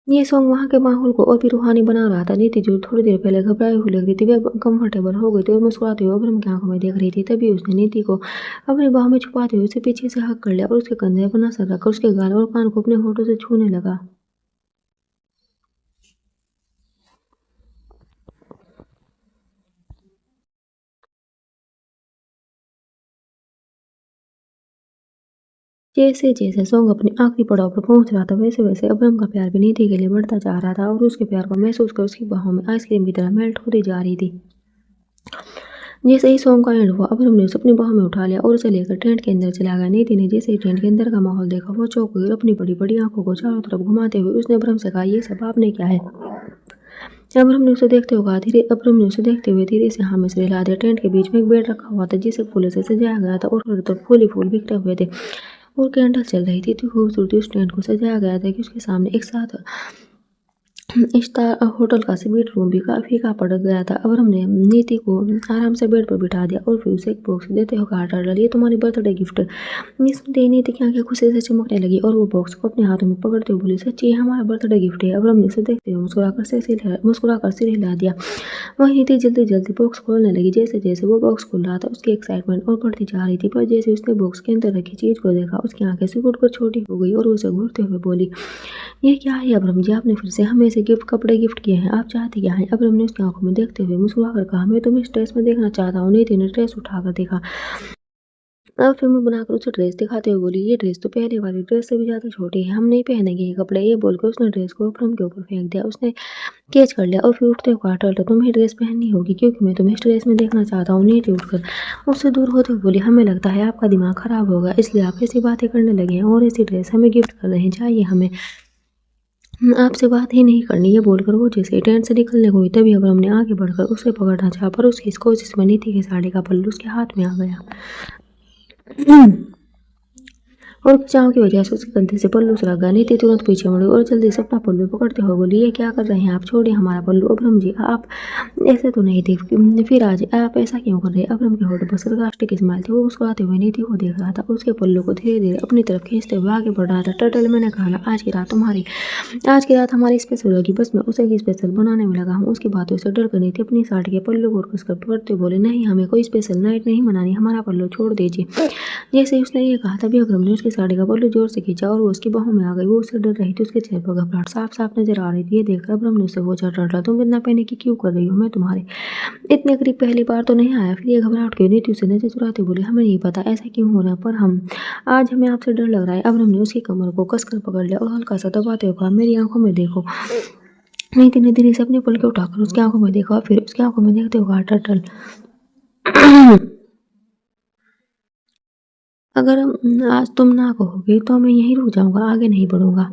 ये सॉन्ग वहाँ के माहौल को और भी रूहानी बना रहा था। नीति जो थोड़ी देर पहले घबराई हुई लग रही थी, वह कंफर्टेबल हो गई थी और मुस्कुराते हुए अभ्रम की आंखों में देख रही थी। तभी उसने नीति को अपनी बाहों में छुपाते हुए उसे पीछे से हक कर लिया और उसके कंधे पर नजर रखकर उसके गाल और कान को अपने होठों से छूने लगा। जैसे जैसे सॉन्ग अपने आखिरी पड़ाव पर पहुंच रहा था, वैसे वैसे अभ्रम का प्यार भी नीति के लिए बढ़ता जा रहा था और उसके प्यार को महसूस कर उसकी बाहों में आइसक्रीम की तरह मेल्ट होती जा रही थी। जैसे ही सॉन्ग का एंड हुआ, अभ्रम ने उसे अपनी बाहों में उठा लिया और उसे लेकर टेंट के अंदर चला गया। नीति ने जैसे ही टेंट के अंदर का माहौल देखा, वो चौंक गई और अपनी बड़ी बड़ी आंखों को चारों तरफ घुमाते हुए उसने अभ्रम से कहा, ये सब आपने क्या है? अभ्रम ने उसे देखते हुए धीरे से हाँ में सिर हिला दिया। टेंट के बीच में एक बेड रखा हुआ था जिसे फूलों से सजाया गया था और हर तरफ फूल ही फूल बिखरे हुए थे और कैंडल चल रही थी। इतनी खूबसूरती उस टेंट को सजाया गया था कि उसके सामने एक साथ स्टार होटल का स्वीट रूम भी फीका पड़ गया था। अभ्रम ने नीति को आराम से बेड पर बिठा दिया और फिर उसे एक बॉक्स देते हुए कहा, टर्टल ये तुम्हारी बर्थडे गिफ्ट। ये सुनते ही नीति की आंखें खुशी से चमकने लगी और वो बॉक्स को अपने हाथों में पकड़ते हुए बोली, सच्ची ये हमारा बर्थडे गिफ्ट है। अभ्रम ने उसे देखते हुए मुस्कुराकर सिर हिला दिया। वहीं नीति जल्दी जल्दी बॉक्स खोलने लगी। जैसे जैसे वो बॉक्स खुल रहा था, उसकी एक्साइटमेंट और बढ़ती जा रही थी। पर जैसे उसने बॉक्स के अंदर रखी चीज को देखा, उसकी आंखें सिकुड़ कर छोटी हो गई और वो उसे घूरते हुए बोली, ये क्या है अभ्रम जी? आपने फिर से हमें ऐसे कपड़े गिफ्ट किए हैं। आप चाहते क्या हैं? अभ्रम ने उसकी आंखों में देखते हुए मुस्कुराकर कहा, मैं तुम्हें इस ड्रेस में देखना चाहता हूँ। नीति ने ड्रेस उठाकर देखा। अब फिल्म बनाकर उसे ड्रेस दिखाते हुए बोली, ये ड्रेस तो पहले वाली ड्रेस से भी ज्यादा छोटी है, हम नहीं पहनेंगे ये कपड़े। ये बोलकर उसने ड्रेस को अभ्रम के ऊपर फेंक दिया। उसने कैच कर लिया और फिर उठते हुए कहा, टर्टल तुम्हें ड्रेस पहननी होगी क्योंकि मैं तुम्हें इस ड्रेस में देखना चाहता हूँ। नीति उठकर उससे दूर होते हुए बोली, हमें लगता है आपका दिमाग खराब होगा, इसलिए आप ऐसी बातें करने लगे हैं और ऐसी ड्रेस हमें गिफ्ट कर रहे हैं। चाहिए हमें आपसे बात ही नहीं करनी। ये बोलकर वो जैसे टेंट से निकलने को हुई, तभी अभ्रम ने आगे बढ़कर उसे पकड़ना चाहा, पर उसकी इस कोशिश में नीति की साड़ी का पल्लू उसके हाथ में आ गया। और खिंचाव की वजह से उसके कंधे से पल्लू सरक गया। नीति तुरंत पीछे मुड़ी और जल्दी से अपना पल्लू पकड़ते हुए बोली, ये क्या कर रहे हैं आप? छोड़िए हमारा पल्लू। अब्रम जी, आप ऐसे तो नहीं थे। फिर आज आप ऐसा क्यों कर रहे हैं? अब्रम के होठों पर सरकास्टिक स्माइल थी। वो मुस्कुराते हुए नीति को देख रहा था और उसके पल्लू को धीरे धीरे अपनी तरफ खींचते हुए आगे बढ़ रहा था। टर्टल, मैंने कहा ना, आज की रात हमारी स्पेशल होगी। बस मैं उसे ही स्पेशल बनाने में लगा हूँ। उसकी बातों से डर कर नीति अपनी साड़ी के पल्लू को कसकर पकड़ते बोले, नहीं, हमें कोई स्पेशल नाइट नहीं मनानी, हमारा पल्लू छोड़ दीजिए। जैसे ही उसने ये कहा तभी अब्रम ने उसकी साड़ी का पल्लू जोर से खींचा और वो उसकी बाहों में आ गई। वो उससे डर रही थी। उसके चेहरे पर घबराहट साफ साफ नजर आ रही थी। ये देखकर अब्रम ने उससे पूछा, टर्टल, तुम इतना पैनिक क्यों कर रही हो? मैं तुम्हारे इतने करीब पहली बार तो नहीं आया, फिर ये घबराहट क्यों? नीति उसे नजर चुराते बोली, हमें नहीं पता ऐसा क्यों हो रहा है, पर आज हमें आपसे डर लग रहा है। अब्रम ने उसकी कमर को कसकर पकड़ लिया और हल्का सा दबाते हुए कहा, मेरी आंखों में देखो। नीति ने धीरे से अपने पलके उठाकर उसकी आंखों में देखा, फिर उसकी आंखों में देखते हुए कहा, टर्टल, अगर आज तुम ना कहोगे तो मैं यहीं रुक जाऊंगा, आगे नहीं बढ़ूंगा।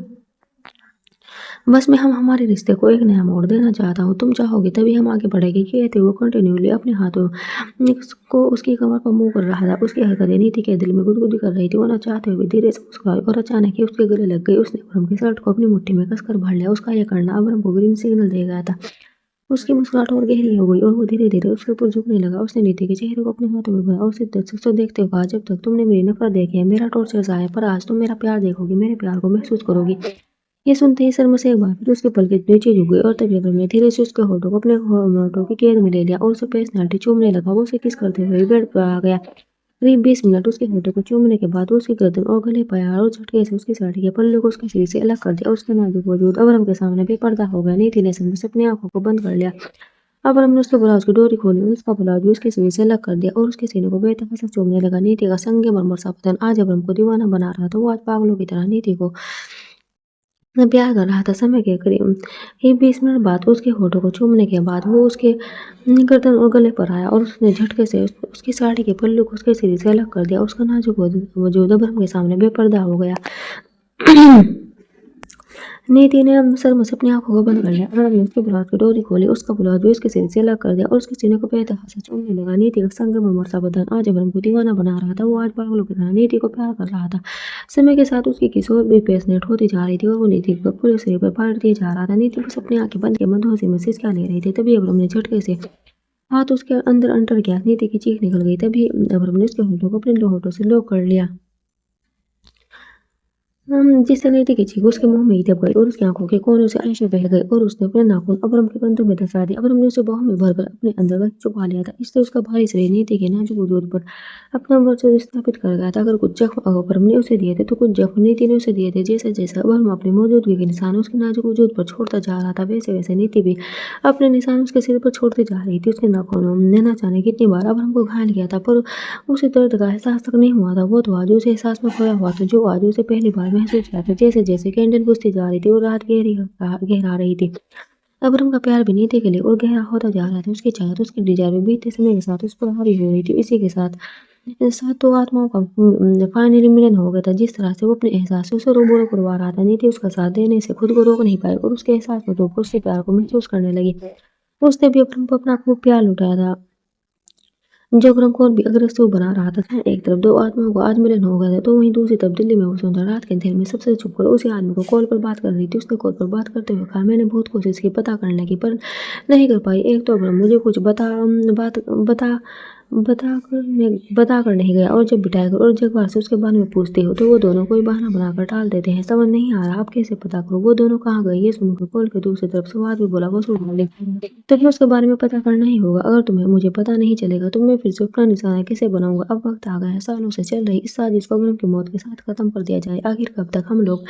बस मैं हमारे रिश्ते को एक नया मोड़ देना चाहता हूँ। तुम चाहोगे तभी हम आगे बढ़ेंगे। कहते हुए कंटिन्यूली अपने हाथों को उसकी कमर पर मुंह कर रहा था। उसकी हरकतें नीति के दिल में गुदगुदी कर रही थी। वो न चाहते हुए धीरे से मुस्कुराई और अचानक ही उसके गले लग गई। उसने अब्रम की शर्ट को अपनी मुट्ठी में कसकर भर लिया। उसका यह करना अब्रम को ग्रीन सिग्नल दे गया था। उसकी मुस्कुराहट और गहरी हो गई और वो धीरे धीरे उसके ऊपर झुकने लगा। उसने नीति के चेहरे को अपने हाथों में भरा और उसे दर्शक से देखते हुए कहा, जब तक तुमने मेरी नफरत देखी है, मेरा टॉर्चर सहा है, पर आज तुम मेरा प्यार देखोगी, मेरे प्यार को महसूस करोगी। ये सुनते ही शर्म से एक बार फिर उसके पलके नीचे झुक गई और तभी अब्रम ने धीरे से उसके होठों को अपने होठों की घेर में ले लिया और उसे पर्सनैलिटी चूमने लगा। वो उसे किस करते हुए बेड पर आ गया। करीब 20 मिनट उसके होठों को चूमने के बाद वो उसकी गर्दन और गले पर आया और झटके से उसकी साड़ी के पल्लू को उसके शरीर से अलग कर दिया। उसका नाजुक वजूद अब्रम के सामने बेपर्दा हो गया। नीति ने शर्म से अपनी आंखों को बंद कर लिया। अब्रम ने उसके ब्लाउज की डोरी खोली और उसका ब्लाउज भी उसके शरीर से अलग कर दिया और उसके सीने को बेतहाशा चूमने लगा। नीति का संगमरमर सा बदन आज अब्रम को दीवाना बना रहा था। वो आज पागलों की तरह नीति को प्यार कर रहा था। समय के करीब ही 20 मिनट बाद उसके होठों को चूमने के बाद वो उसके गर्दन और गले पर आया और उसने झटके से उसकी साड़ी के पल्लू को उसके शरीर से अलग कर दिया। उसका नाजुक वजूद अब्रम के सामने बेपर्दा हो गया। नीति ने शर्म से अपनी आंखों को बंद कर लिया। अब्रम ने उसके ब्लाउज की डोरी खोली, उसका ब्लाउज भी उसके शरीर से अलग कर दिया और उसके सीने को बेतहाशा चूमने लगा। नीति का संगमरमर सा बदन आज अब्रम को दीवाना बना रहा था। वो आज पागलों की तरह नीति को प्यार कर रहा था। समय के साथ उसकी किशोर भी पैशनेट होती जा रही थी और वो नीति को पूरे शरीर पर फाड़ दिए जा रहा था। नीति बस अपनी आंखें बंद के मधोसी में सिसका ले रही थी। तभी अब्रम ने झटके से हाथ उसके अंदर अंटर गया। नीति की चीख निकल गई। तभी अब्रम ने उसके होठों को अपने होठों से लॉक कर लिया। जिससे नीति की चीख उसके मुंह में ही दब गई और उसकी आंखों के कोनों से आंसू बह गए और उसने अपने नाखून अब्रम के कंधों में धंसा दिया। अब्रम ने उसे बाहों में भरकर अपने अंदर छुपा लिया था। इससे उसका भारी शरीर नीति के नाजुक वजूद पर अपना वर्चस्व स्थापित कर गया था। अगर कुछ जख्म अब्रम ने उसे दिए थे तो कुछ जख्म नीति ने उसे दिए थे। जैसे जैसे अब्रम अपनी मौजूदगी के निशान उसके नाजुक वजूद पर छोड़ता जा रहा था, वैसे वैसे नीति भी अपने निशान उसके सिर पर छोड़ती जा रही थी। उसके नाखूनों ने न जाने कितनी बार अब्रम को घायल किया था, पर उसे दर्द का एहसास तक नहीं हुआ था। वो तो आज उसे एहसास में खोया हुआ था, जो आज उसे पहली बार महसूस किया था। जैसे जैसे कैंडल बुझती जा रही थी और रात गहरा रही थी, अब्रम का प्यार भी नीति के लिए और गहरा होता जा रहा था। उसकी चाहत, उसकी डिजायर भी बीतते समय के साथ उस पर हावी हो रही थी। इसी के साथ सातों आत्माओं का फाइनली मिलन हो गया था। जिस तरह से वो अपने एहसास से उसे रूबरू करवा रहा था, नीति उसका साथ देने से खुद को रोक नहीं पाई और उसके एहसास में तो उसके प्यार को महसूस करने लगी। उसने भी अब्रम को अपना खूब प्यार लुटाया था, जो अब्रम को और भी अग्रेसिव बना रहा था। एक तरफ दो आत्माओं को आज मिलन हो गया था, तो वहीं दूसरी तरफ दिल्ली में वो सुंदर रात के अंधेरे में सबसे छुपकर उसी आदमी को कॉल पर बात कर रही थी। उसने कॉल पर बात करते हुए कहा, मैंने बहुत कोशिश की पता करने की, पर नहीं कर पाई। एक तो अब्रम मुझे कुछ बता कर नहीं गया और जब भी टाइगर और जगवार से उसके बारे में पूछती हो तो वो दोनों कोई बहाना बनाकर टाल देते हैं। समझ नहीं आ रहा आप कैसे पता करो वो दोनों कहाँ गए। ये सुनकर कॉल के दूसरी तरफ से आदमी बोला, वो सुन तभी उसके बारे में पता करना ही होगा। अगर तुम्हें मुझे पता नहीं चलेगा तो मैं फिर से अपना निशाना कैसे बनाऊंगा। अब वक्त आ गया है, सालों से चल रही इस साजिश को अब्रम की मौत के साथ खत्म कर दिया जाए। आखिर कब तक हम लोग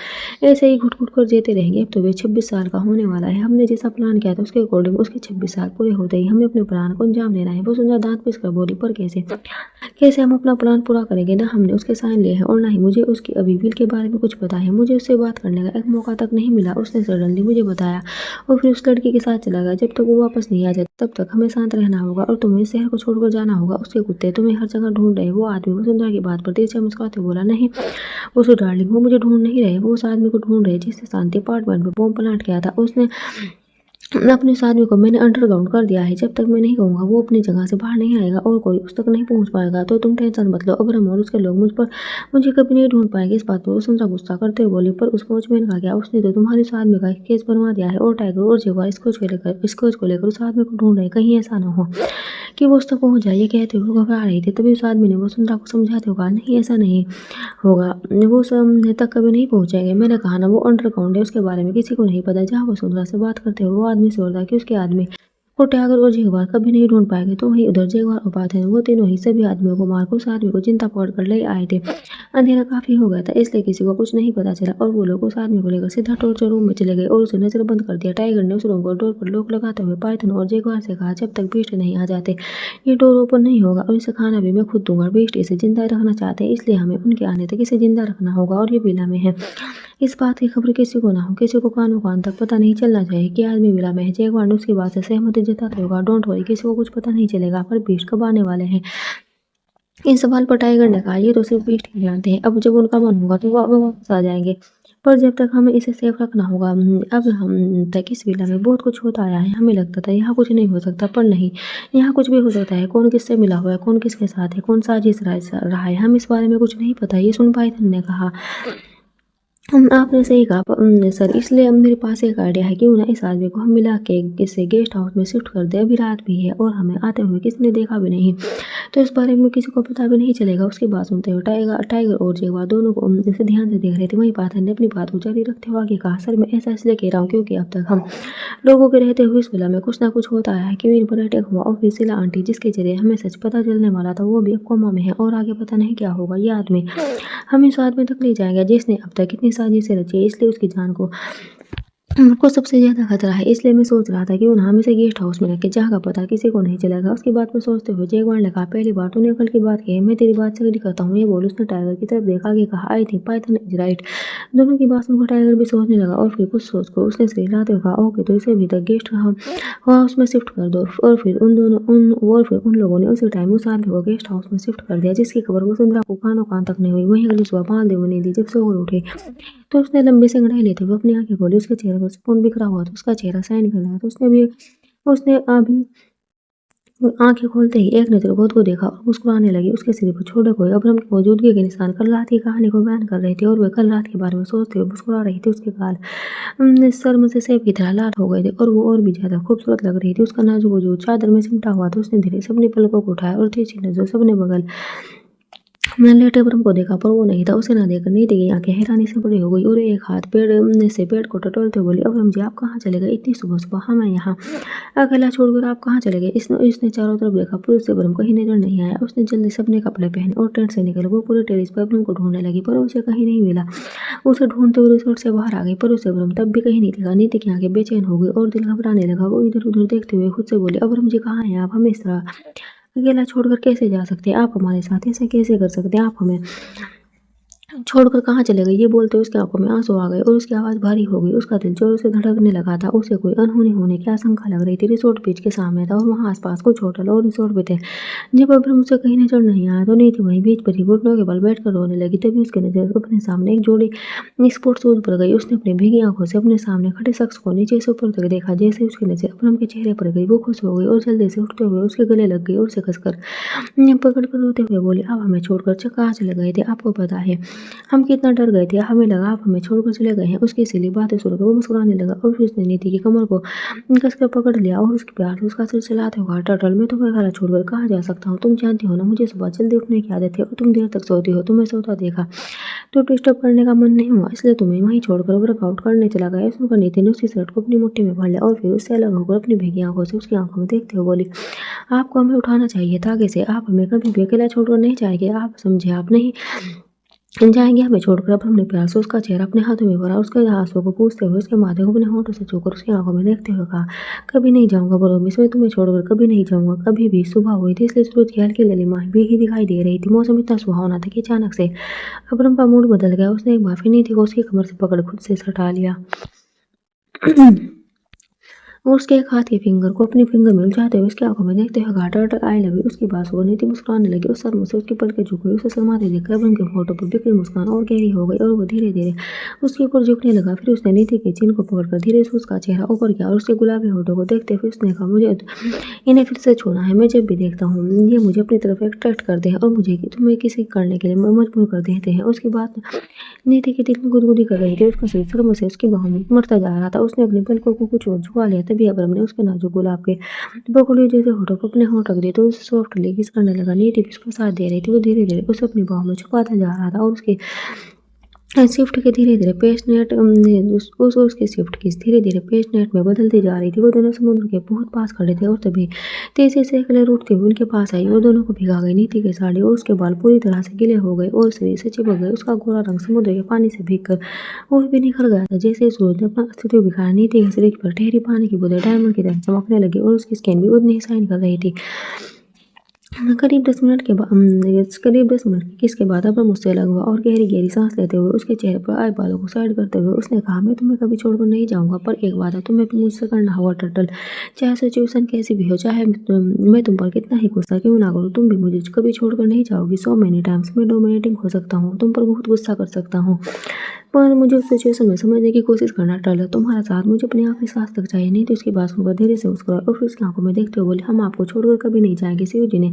ऐसे ही घुट घुट कर जीते रहेंगे। अब तो वे 26 साल का होने वाला है। हमने जैसा प्लान किया था उसके अकॉर्डिंग उसके 26 साल पूरे होते ही हमें अपने प्लान को अंजाम देना है। वो सुंदर दांत पिस कर बोली, पर कैसे हम अपना प्लान पूरा करेंगे? ना हमने उसके साइन लिए हैं और ना ही मुझे उसकी अभी विल के बारे में कुछ पता है। मुझे उससे बात करने का एक मौका तक नहीं मिला। उसने सडनली मुझे बताया और फिर उस लड़की के साथ चला गया। जब तक वो वापस नहीं आ जाता तब तक हमें शांत रहना होगा और तुम्हें शहर को छोड़कर जाना होगा। उसके कुत्ते तुम्हें हर जगह ढूंढ रहे। वो आदमी वसुंधरा की बात पर तेज से मुस्कुराते बोला, नहीं उसको डार्लिंग, वो मुझे ढूंढ नहीं रहे, वो उस आदमी को ढूंढ रहे जिससे शांति अपार्टमेंट में बॉम्ब प्लांट किया था। उसने अपने उस आदमी को मैंने अंडरग्राउंड कर दिया है। जब तक मैं नहीं कहूँगा वो अपनी जगह से बाहर नहीं आएगा और कोई उस तक नहीं पहुँच पाएगा। तो तुम टेंशन मत लो, अब्राहम और उसके लोग मुझे कभी नहीं ढूंढ पाएंगे। इस बात पर वसुंधरा गुस्सा करते हुए बोली, पर उस वॉचमैन का क्या? उसने तो तुम्हारे उस आदमी का केस बनवा दिया है और टाइगर और जगुआर स्कोच को लेकर उस आदमी को ढूंढ रहे। कहीं ऐसा ना हो कि वो उस तक पहुँच जाए। ये कहते हुए घबरा रही थी। तभी उस आदमी ने वसुंधरा को समझाते हुए कहा, नहीं ऐसा नहीं होगा, वो सामने तक कभी नहीं पहुंचेंगे। मैंने कहा ना, वो अंडरग्राउंड है, उसके बारे में किसी को नहीं पता। जहाँ वसुंधरा से बात करते हुए वो आदमी से बोलता कि उसके आदमी को टाइगर और जगुआर कभी नहीं ढूंढ पाएंगे। तो वहीं उधर जगुआर और बादल, वो तीनों ही सभी आदमियों को मारकर उस आदमी को जिंदा पकड़ कर ले आए थे। अंधेरा काफी हो गया था, इसलिए किसी को कुछ नहीं पता चला और वो लोग उस आदमी को लेकर सीधा टॉर्चर रूम में चले गए और उसे नजर बंद कर दिया। टाइगर ने उस रूम को डोर पर लॉक लगाते हुए पाइथन और जगुआर से कहा, जब तक बीस्ट नहीं आ जाते ये डोर ओपन नहीं होगा और इसे खाना भी मैं खुद दूंगा। बीस्ट इसे जिंदा रखना चाहते हैं, इसलिए हमें उनके आने तक इसे जिंदा रखना होगा और ये विला में है। इस बात की खबर किसी को ना हो, किसी को कानो कान तक पता नहीं चलना चाहिए कि आदमी विला में है। जयगवार ने उसकी बात से सहमति जताते हुए कहा, डोंट वरी, किसी को कुछ पता नहीं चलेगा, पर बीस्ट कब आने वाले हैं? इस सवाल पर टाइगर ने कहा, ये तो सिर्फ बीस्ट ही जानते हैं। अब जब उनका मन होगा तो वो वापस आ जाएंगे, पर जब तक हमें इसे सेफ रखना होगा। अब हम तक इस विला में बहुत कुछ होता आया है। हमें लगता था यहाँ कुछ नहीं हो सकता, पर नहीं, यहाँ कुछ भी हो सकता है। कौन किससे मिला हुआ है, कौन किसके साथ है, कौन साजिश रहा है, हम इस बारे में कुछ नहीं पता। ये सुन पाइथन ने कहा, आपने सही कहा सर, इसलिए अब मेरे पास एक आइडिया है। क्यों ना इस आदमी को हम मिला के इसे गेस्ट हाउस में शिफ्ट कर दे। अभी रात भी है और हमें आते हुए किसी ने देखा भी नहीं, तो इस बारे में किसी को पता भी नहीं चलेगा। उसकी बात सुनते हुए टाइगर और जगुआर दोनों को जैसे ध्यान से देख रहे थे। वहीं पाथर ने अपनी बात को जारी रखते हुए आगे कहा, सर मैं ऐसा इसलिए कह रहा हूँ क्योंकि अब तक हम लोगों के रहते हुए इस विला में कुछ ना कुछ होता आया है। क्वीन पर अटैक हुआ और फिर शीला आंटी, जिसके जरिए हमें सच पता चलने वाला था, वो भी अब कोमा में है और आगे पता नहीं क्या होगा। ये आदमी हम इस आदमी तक ले जाएंगे जिसने अब तक इतनी साजिशें रची है, इसलिए उसकी जान को सबसे ज्यादा खतरा है। इसलिए मैं सोच रहा था कि उन्हें हम इसे गेस्ट हाउस में रखें, जहाँ का पता किसी को नहीं चलेगा। उसकी बात पर सोचते हुए जयगवार ने कहा, पहली बार तूने कल की बात कही है, मैं तेरी बात से एग्री करता हूँ। ये बोल उसने टाइगर की तरफ देखा, आगे कहा, I think Python is right. दोनों की बात सुनकर टाइगर भी सोचने लगा और फिर कुछ सोचकर उसने सिर हिलाते हुए कहा, ओके, तो इसे भी तक गेस्ट हाउस में शिफ्ट कर दो। और फिर उन लोगों ने उसी टाइम उस आदमी को गेस्ट हाउस में शिफ्ट कर दिया, जिसकी खबर वसुंधरा को कानों कान तक नहीं हुई। वहीं अगली सुबह महादेव ने दी, जब सोकर उठे तो उसने लंबी सिंगड़ाई लेते हुए अपनी आंखें खोली। उसके चेहरे पर सुकून बिखरा हुआ था, उसका चेहरा साइन कर रहा था। उसने अभी आंखें खोलते ही एक नज़र गोद को देखा और मुस्कुराने लगी। उसके सिर पर छोटे हुए अब्रम की मौजूदगी के निशान कल रात की कहानी को बयान कर रहे थे और वह कल रात के बारे में सोचते हुए मुस्कुरा रही थी। उसके गाल शर्म से सेब की तरह लाल हो गए थे और वो और भी ज्यादा खूबसूरत लग रही थी। उसका नाजुक वजूद चादर में सिमटा हुआ था। उसने धीरे से अपनी पलकों को उठाया और तिरछी नजर सबने बगल मैंने लेटे अब्रम को देखा, पर वो नहीं था। उसे ना देखकर नीति की आंखें हैरानी से बड़ी हो गई और एक हाथ पेड़ को टटोलते हुए बोली, अब्रम जी आप कहाँ चले गए इतनी सुबह सुबह? हाँ, मैं यहाँ अकेला छोड़कर आप कहाँ चले गए? इसने चारों तरफ देखा, पर उससे अब्रम कहीं नजर नहीं आया। उसने जल्दी से अपने कपड़े पहने और टेंट से निकल वो पूरे टेरिस पर अब्रम को ढूंढने लगी, पर उसे कहीं नहीं मिला। उसे ढूंढते हुए रिसोर्ट से बाहर आ गई, पर उसे अब्रम तब भी कहीं नहीं दिखा। नीति की आंखें बेचैन हो गई और दिल घबराने लगा। वो इधर उधर देखते हुए खुद से बोली, अब्रम जी कहाँ हैं आप? हमें इस तरह अकेला छोड़कर कैसे जा सकते हैं? आप हमारे साथ ऐसे कैसे कर सकते हैं? आप हमें छोड़कर कहाँ चले गए? ये बोलते उसकी आंखों में आंसू आ गए और उसकी आवाज़ भारी हो गई। उसका दिल जोरों से धड़कने लगा था। उसे कोई अनहोनी होने की आशंका लग रही थी। रिसोर्ट बीच के सामने था और वहाँ आसपास कुछ होटल और रिसोर्ट भी थे। जब अब्रम उसे कहीं नजर नहीं आया तो नीति वहीं बीच पर ही घुटनों के बल बैठकर रोने लगी। तभी उसकी नजर अपने सामने एक जोड़ी स्पोर्ट्स शूज पर गई। उसने अपनी भीगी आंखों से अपने सामने खड़े शख्स को नीचे से ऊपर तक देखा। जैसे उसकी नजर अब्रम के चेहरे पर गई, वो खुश हो गई और जल्दी से उठते हुए उसके गले लग गई और उसे कसकर पकड़कर रोते हुए बोली, आप हमें छोड़कर कहाँ चले गए थे? आपको पता है हम कितना डर गए थे, हमें लगा आप हमें छोड़कर चले गए हैं। उसकी सिली बातें सुनकर वो मुस्कुराने लगा और फिर उसने नीति की कमर को कसकर पकड़ लिया और उसके प्यार से उसका सिर चलाते हुए, टर्टल मैं तुम्हें अकेला छोड़कर कहाँ जा सकता हूँ? तुम जानती हो ना, मुझे सुबह जल्दी उठने की आदत है और तुम देर तक सोती हो। तुम्हें सोता देखा तो डिस्टर्ब करने का मन नहीं हुआ, इसलिए तुम्हें वहीं छोड़कर वर्कआउट करने चला गया। सुनकर नीति ने उसकी शर्ट को अपनी मुट्ठी में भर लिया और फिर उससे अलग होकर अपनी भीगी आंखों से उसकी आंखों में देखते हुए बोली, आपको हमें उठाना चाहिए था आगे से। आप हमें कभी भी अकेला छोड़कर नहीं जाएंगे, आप समझे? आप नहीं जाएंगे हमें छोड़कर। अब हमने प्यार से उसका चेहरा अपने हाथों में भरा, उसके आंसुओं को पूछते हुए उसके माथे को अपने होठों से छूकर उसकी आंखों में देखते हुए कहा, कभी नहीं जाऊंगा प्रॉमिस, मैं तुम्हें छोड़कर कभी नहीं जाऊंगा कभी भी। सुबह हुई थी इसलिए सूरज की हल्की ललिमा भी ही दिखाई दे रही थी। मौसम इतना सुहावना था कि अचानक से अब्रम का मूड बदल गया। उसने एक बार फिर नीति को उसकी कमर से पकड़ खुद से सटा लिया। उसके एक हाथ के फिंगर को अपनी फिंगर में उलझाते हुए उसकी आंखों में देखते हुए कहा, टर्टल आई लव यू। उसकी बात सुन नीति मुस्कुराने लगी। उस सदमे से उसकी पलकें झुक गई। उसे शर्माते देखकर अब्रम के होठों पर बिखरी मुस्कान और गहरी हो गई और वो धीरे धीरे उसके ऊपर झुकने लगा। फिर उसने नीति के चिन्ह को पकड़कर धीरे से उसका चेहरा ऊपर किया और उसके गुलाबी होठों को देखते हुए उसने कहा, मुझे इन्हें फिर से छूना है। मैं जब भी देखता हूँ ये मुझे अपनी तरफ अट्रैक्ट करते हैं और मुझे तुम्हें किसी करने के लिए मजबूर कर देते हैं। उसकी बात नीति के दिल में गुदगुदी कर रही थी। उसका सिर शर्म से उसकी बाहों में मरता जा रहा था। उसने अपनी पलकों को कुछ और झुका लिया। तभी अब्रम ने उसके नाजुक गुलाब के बकुले जैसे होठों को अपने होंठ रख दिए तो उसे सॉफ्टली किस करने लगा। नीति भी उसका साथ दे रही थी। वो धीरे धीरे उसे अपनी बाहों में छुपाता जा रहा था और उसके शिफ्ट के धीरे-धीरे पेस्टनेट उस उसकी शिफ्ट की धीरे-धीरे पेस्टनेट में बदलती जा रही थी। वो दोनों समुद्र के बहुत पास खड़े थे और तभी तेजी से एक लहर उठती हुई उनके पास आई। वो दोनों को भिगा गई। नीति की साड़ी और उसके बाल पूरी तरह से गीले हो गए और शरीर से चिपक गए। उसका गोरा रंग समुद्र के पानी से भीगकर और भी निखर गया था। जैसे ही सूरज ने अपना अस्तित्व दिखाया, नीति के शरीर पर ठहरी पानी की बूंदें डायमंड की तरह चमकने लगी और उसकी स्किन भी उतनी ही शाइन कर रही थी। करीब 10 मिनट की किस के बाद अब्रम मुझसे अलग हुआ और गहरी गहरी सांस लेते हुए उसके चेहरे पर आए बालों को साइड करते हुए उसने कहा, मैं तुम्हें कभी छोड़कर नहीं जाऊंगा, पर एक बात है, तुम्हें भी मुझसे करना होगा टर्टल। चाहे सिचुएशन कैसी भी हो, चाहे मैं तुम पर कितना ही गुस्सा क्यों ना करूँ, तुम भी मुझे कभी छोड़कर नहीं जाओगी। सो मेनी टाइम्स मैं डोमिनेटिंग हो सकता हूँ, तुम पर बहुत गुस्सा कर सकता हूँ, पर मुझे उस सिचुएशन में समझने की कोशिश करना टर्टल। तुम्हारा साथ मुझे अपनी आखिरी सांस तक चाहिए। नहीं तो उसकी बात सुनकर धीरे से मुस्कुराए और फिर उसकी आंखों में देखते हुए बोले, हम आपको छोड़कर कभी नहीं जाएंगे। शिव जी ने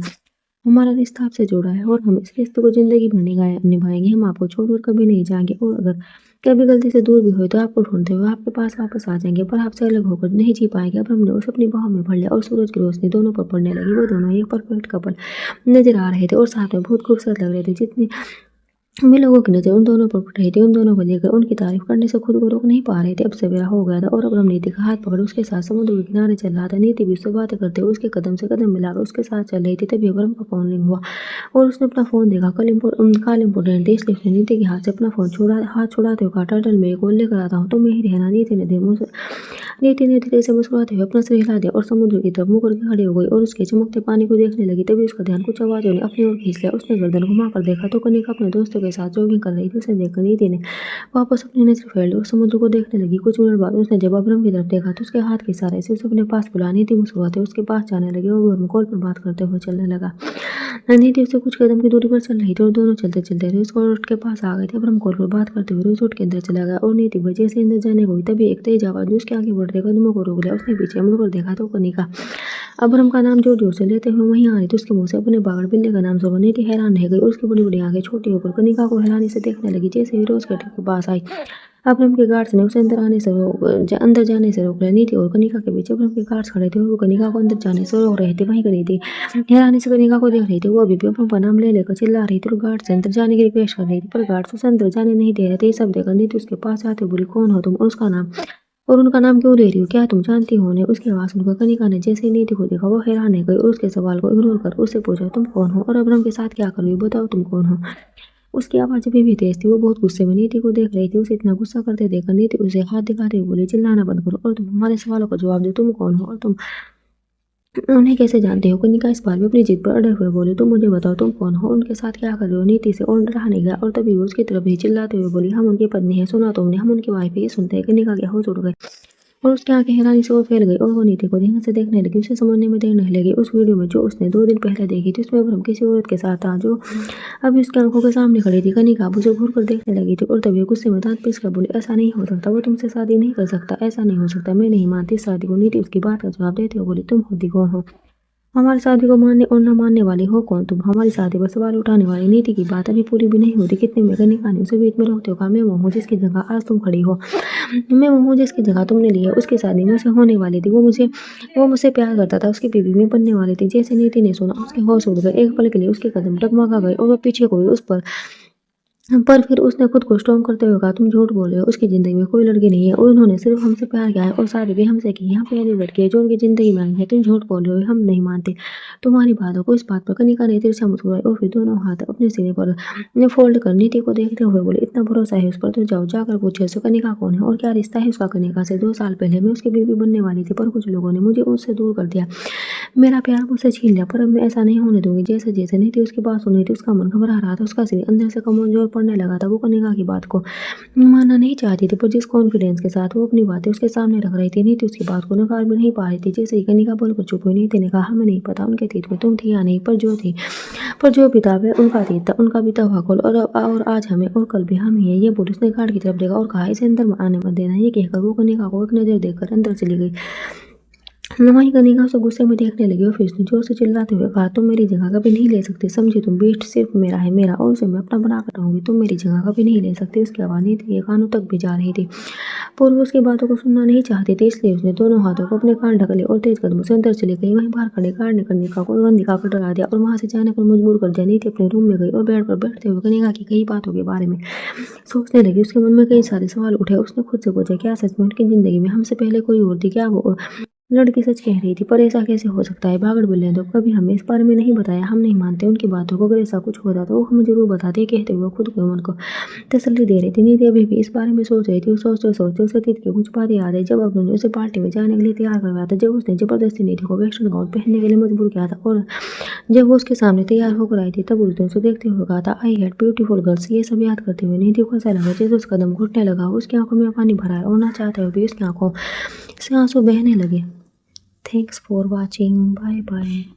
हमारा रिश्ता आपसे जोड़ा है और हम इस रिश्ते को ज़िंदगी भर निभाएँगे। हम आपको छोड़कर कभी नहीं जाएँगे और अगर कभी गलती से दूर भी हुए तो आपको ढूँढते हुए आपके पास वापस आ जाएँगे, पर आपसे अलग होकर नहीं जी पाएँगे। अब हमने उसे अपनी बाहों में भर लिया और सूरज की रोशनी दोनों पर पड़ने लगी। वो दोनों एक परफेक्ट कपल नज़र आ रहे थे और साथ में बहुत खूबसूरत लग रहे थे। जितनी भी लोगों की नज़र उन दोनों पर पड़ रही थी, उन दोनों को देखकर उनकी तारीफ करने से खुद को रोक नहीं पा रहे थे। अब सवेरा हो गया था और अब्रम नीति का हाथ पकड़ उसके साथ समुद्र के किनारे चल रहा था। नीति भी उससे बातें करते हुए उसके कदम से कदम मिलाकर उसके साथ चल रही थी। तभी अब्रम का फोन रिंग हुआ और उसने अपना फोन देखा। कॉल इम्पोर्टेंट थी, इसलिए उसने नीति के हाथ से अपना फोन हाथ छुड़ाते हुए कहा, टर्टल मैं कॉल लेकर आता हूँ, तुम यहीं रहना। नीति ने धीरे से मुस्कुराते हुए अपना सिर हिला दिया और समुद्र की तरफ मुँह करके खड़ी हो गई और उसके चमकते पानी को देखने लगी। तभी उसका ध्यान कुछ आवाज़ों ने अपनी ओर खींच लिया। उसने गर्दन घुमाकर देखा तो कनिका अपने दोस्तों के साथ जॉगिंग कर रही थी। उसे देखकर नीति ने वापस अपनी नजर फेर ली और समुद्र को देखने लगी। कुछ मिनट बाद उसने जब अब्रम की तरफ देखा तो उसके हाथ के इशारे से उसे अपने पास बुला। नीति मुस्कुराते उसके पास जाने लगी और वो कॉल पर बात करते हुए चलने लगा। नीति उससे कुछ कदम की दूरी पर चल रही थी और दोनों चलते चलते रेस कोर्ट के पास आ गए थे। अब्रम कॉल पर बात करते हुए रिसोर्ट के अंदर चला गया और नीति वजह से अंदर जाने को हुई। तभी एक तेज आवाज ने उसके आगे बढ़ते कदमों को रोक लिया। उसने पीछे मुड़कर देखा तो कनिका अब्रम का नाम जोर जोर से लेते हुए वहीं आ रही थी। उसके मुंह से अपने बागड़ बिल्ली का नाम सुना। नीति हैरान रह गई और उसकी बड़ी बड़ी आंखें छोटी होकर कनिका को हैरानी से देखने लगी। जैसे ही रोज गेट के पास आई, अब्रम के गार्ड्स ने उसे अंदर जाने से रोक लिया। नीति और कनिका के बीच अब्रम के गार्ड्स खड़े थे और वो कनिका को अंदर जाने से रोक रहे थे। वहीं खड़ी थी, हैरानी से कनिका को देख रही थी। वो अभी भी अब्रम का नाम ले लेकर चिल्ला रही थी और गार्ड से अंदर जाने की रिक्वेस्ट कर रही थी, पर गार्ड्स उसे अंदर जाने नहीं दे रहे थे। ये सब देखकर नीति उसके पास आते बोली, कौन हो तुम और उसका नाम और उनका नाम क्यों ले रही हो, क्या तुम जानती हो उन्हें? उसकी आवाज़ सुनकर कनिका ने जैसे ही नीति को देखा वो हैरान रह गई और उसके सवाल को इग्नोर कर उससे पूछा, तुम कौन हो और अब्रम के साथ क्या कर रही हो, बताओ तुम कौन हो? उसकी आवाज़ अभी भी तेज थी। वो बहुत गुस्से में नीति को देख रही थी। उसे इतना गुस्सा करते देखकर नीति उसे हाथ दिखाते हुए बोली, चिल्लाना बंद करो और तुम हमारे सवालों का जवाब दो, तुम कौन हो और तुम उन्हें कैसे जानते हो? कनिका इस बार भी अपनी जिद पर अड़े हुए बोली, तुम मुझे बताओ तुम कौन हो, उनके साथ क्या कर रहे हो? नीति से और रहा नहीं गया और तभी वो उसकी तरफ ही चिल्लाते हुए बोली, हम उनकी पत्नी है, सुना तुमने, हम उनकी वाइफ है। ये सुनते ही कनिका के होश उड़ गए और उसकी आंखें हैरानी से और फैल गई और वो नीति को ध्यान से देखने लगी। उसे समझने में देर नहीं लगी। उस वीडियो में जो उसने 2 दिन पहले देखी थी उसमें अब्रम किसी औरत के साथ था जो अभी उसकी आंखों के सामने खड़ी थी। कनिका उसे घूर कर देखने लगी थी और तभी गुस्से में दांत पीस कर बोली, ऐसा नहीं हो सकता, वो तुमसे शादी नहीं कर सकता, ऐसा नहीं हो सकता, मैं नहीं मानती शादी को। नीति उसकी बात का जवाब देते हुए बोली, तुम खुद कौन हो? हमारी शादी को मानने और न मानने वाली हो कौन तुम? हमारी शादी पर सवाल उठाने वाली। नीति की बात अभी पूरी भी नहीं होती कितने में कनिका ने उसे बीच में रोकते हुए कहा, मैं वो हूँ जिसकी जगह आज तुम खड़ी हो, मैं वो हूँ जिसकी जगह तुमने ली है। उसकी शादी मुझसे होने वाली थी, वो मुझसे प्यार करता था, उसकी बीवी में बनने वाली थी। जैसे नीति ने सुना उसके होश उड़ गए। एक पल के लिए उसके कदम डगमगा गए और वह पीछे को हुई उस पर फिर उसने खुद को स्ट्रॉन्ग करते हुए कहा, तुम झूठ बोल रहे हो, उसकी ज़िंदगी में कोई लड़की नहीं है और उन्होंने सिर्फ हमसे प्यार किया है और शादी भी हमसे की है। यहाँ पहली लड़की है जो उनकी ज़िंदगी में आई है। तुम झूठ बोल रहे हो, हम नहीं मानते तुम्हारी बातों को। इस बात पर कनिका ने तिरछा मुस्कुराई और फिर दोनों हाथ अपने सीने पर फोल्ड कर नीति को देखते हुए बोले, इतना भरोसा है उस पर तो जाओ जाकर पूछे उससे कनिका कौन है और क्या रिश्ता है उसका कनिका से। 2 साल पहले मैं उसकी बीवी बनने वाली थी, पर कुछ लोगों ने मुझे उससे दूर कर दिया, मेरा प्यार मुझसे छीन लिया, पर अब मैं ऐसा नहीं होने दूंगी। जैसे जैसे नीति उसकी बात सुन रही थी उसका मन घबरा रहा था। उसका शरीर अंदर से कमजोर पड़ने लगा था। वो कनिका की बात को मानना नहीं चाहती थी, पर जिस कॉन्फिडेंस के साथ वो अपनी बातें उसके सामने रख रही थी, नीति उसकी बात को नकार भी नहीं पा रही थी। जैसे ही कनिका बोलकर चुप हुई, नीति ने कहा, हमें नहीं पता उनके अतीत में तुम थी या नहीं, पर जो पिता है उनका अतीत था, उनका बीता हुआ कल और आज हमें और कल भी हम ही है। ये बोल उसने गार्ड की तरफ देखा और कहा, इसे अंदर आने मत देना। ये कहकर वो कनिका को एक नजर देकर अंदर चली गई। वहीं कनिका उसे गुस्से में देखने लगी और फिर उसने जोर से चिल्लाते हुए कहा, तुम मेरी जगह कभी नहीं ले सकते, समझी तुम? बेस्ट सिर्फ मेरा है, मेरा, और उसे मैं अपना बना कर रहूंगी। तुम मेरी जगह कभी नहीं ले सकती। उसकी आवाज़ नीति के कानों तक भी जा रही थी, पर वो उसकी बातों को सुनना नहीं चाहती थी, इसलिए उसने दोनों हाथों को अपने कान ढक लिए और तेज कदमों से अंदर चली गई। वहीं बाहर खड़े गार्ड ने कनिका को गन दिखाकर डरा दिया और वहां से जाने पर मजबूर कर दिया। नीति अपने रूम में गई और बेड पर बैठते हुए कनिका की कई बातों के बारे में सोचने लगी। उसके मन में कई सारे सवाल उठे। उसने खुद से पूछा, क्या सच में उनकी जिंदगी में हमसे पहले कोई और थी? क्या वो लड़की सच कह रही थी? पर ऐसा कैसे हो सकता है? भागड़ बोले, तो कभी हमें इस बारे में नहीं बताया, हम नहीं मानते उनकी बातों को। अगर ऐसा कुछ होता तो वो हमें जरूर बताते, कहते हुए खुद को मन को तसल्ली दे रही थी। नीति अभी भी इस बारे में सोच रही थी। वो सोचते सोचते उसे अतीत की कुछ बातें याद आई, जब अरुण ने उसे पार्टी में जाने के लिए तैयार करवाया था, जब उसने जबरदस्ती नीति को वेस्टर्न गाउन पहनने के लिए मजबूर किया था, और जब वो उसके सामने तैयार होकर आई थी, तब उसने उसे देखते हुए कहा था, आई हैड ब्यूटीफुल गर्ल्स। ये सब याद करते हुए नीति को ऐसा लगा जैसे उसका कदम घुटने लगा। उसकी आंखों में पानी भरा है और ना चाहते हुए भी उसकी आंखों से आंसू बहने लगे। Thanks for watching, bye bye.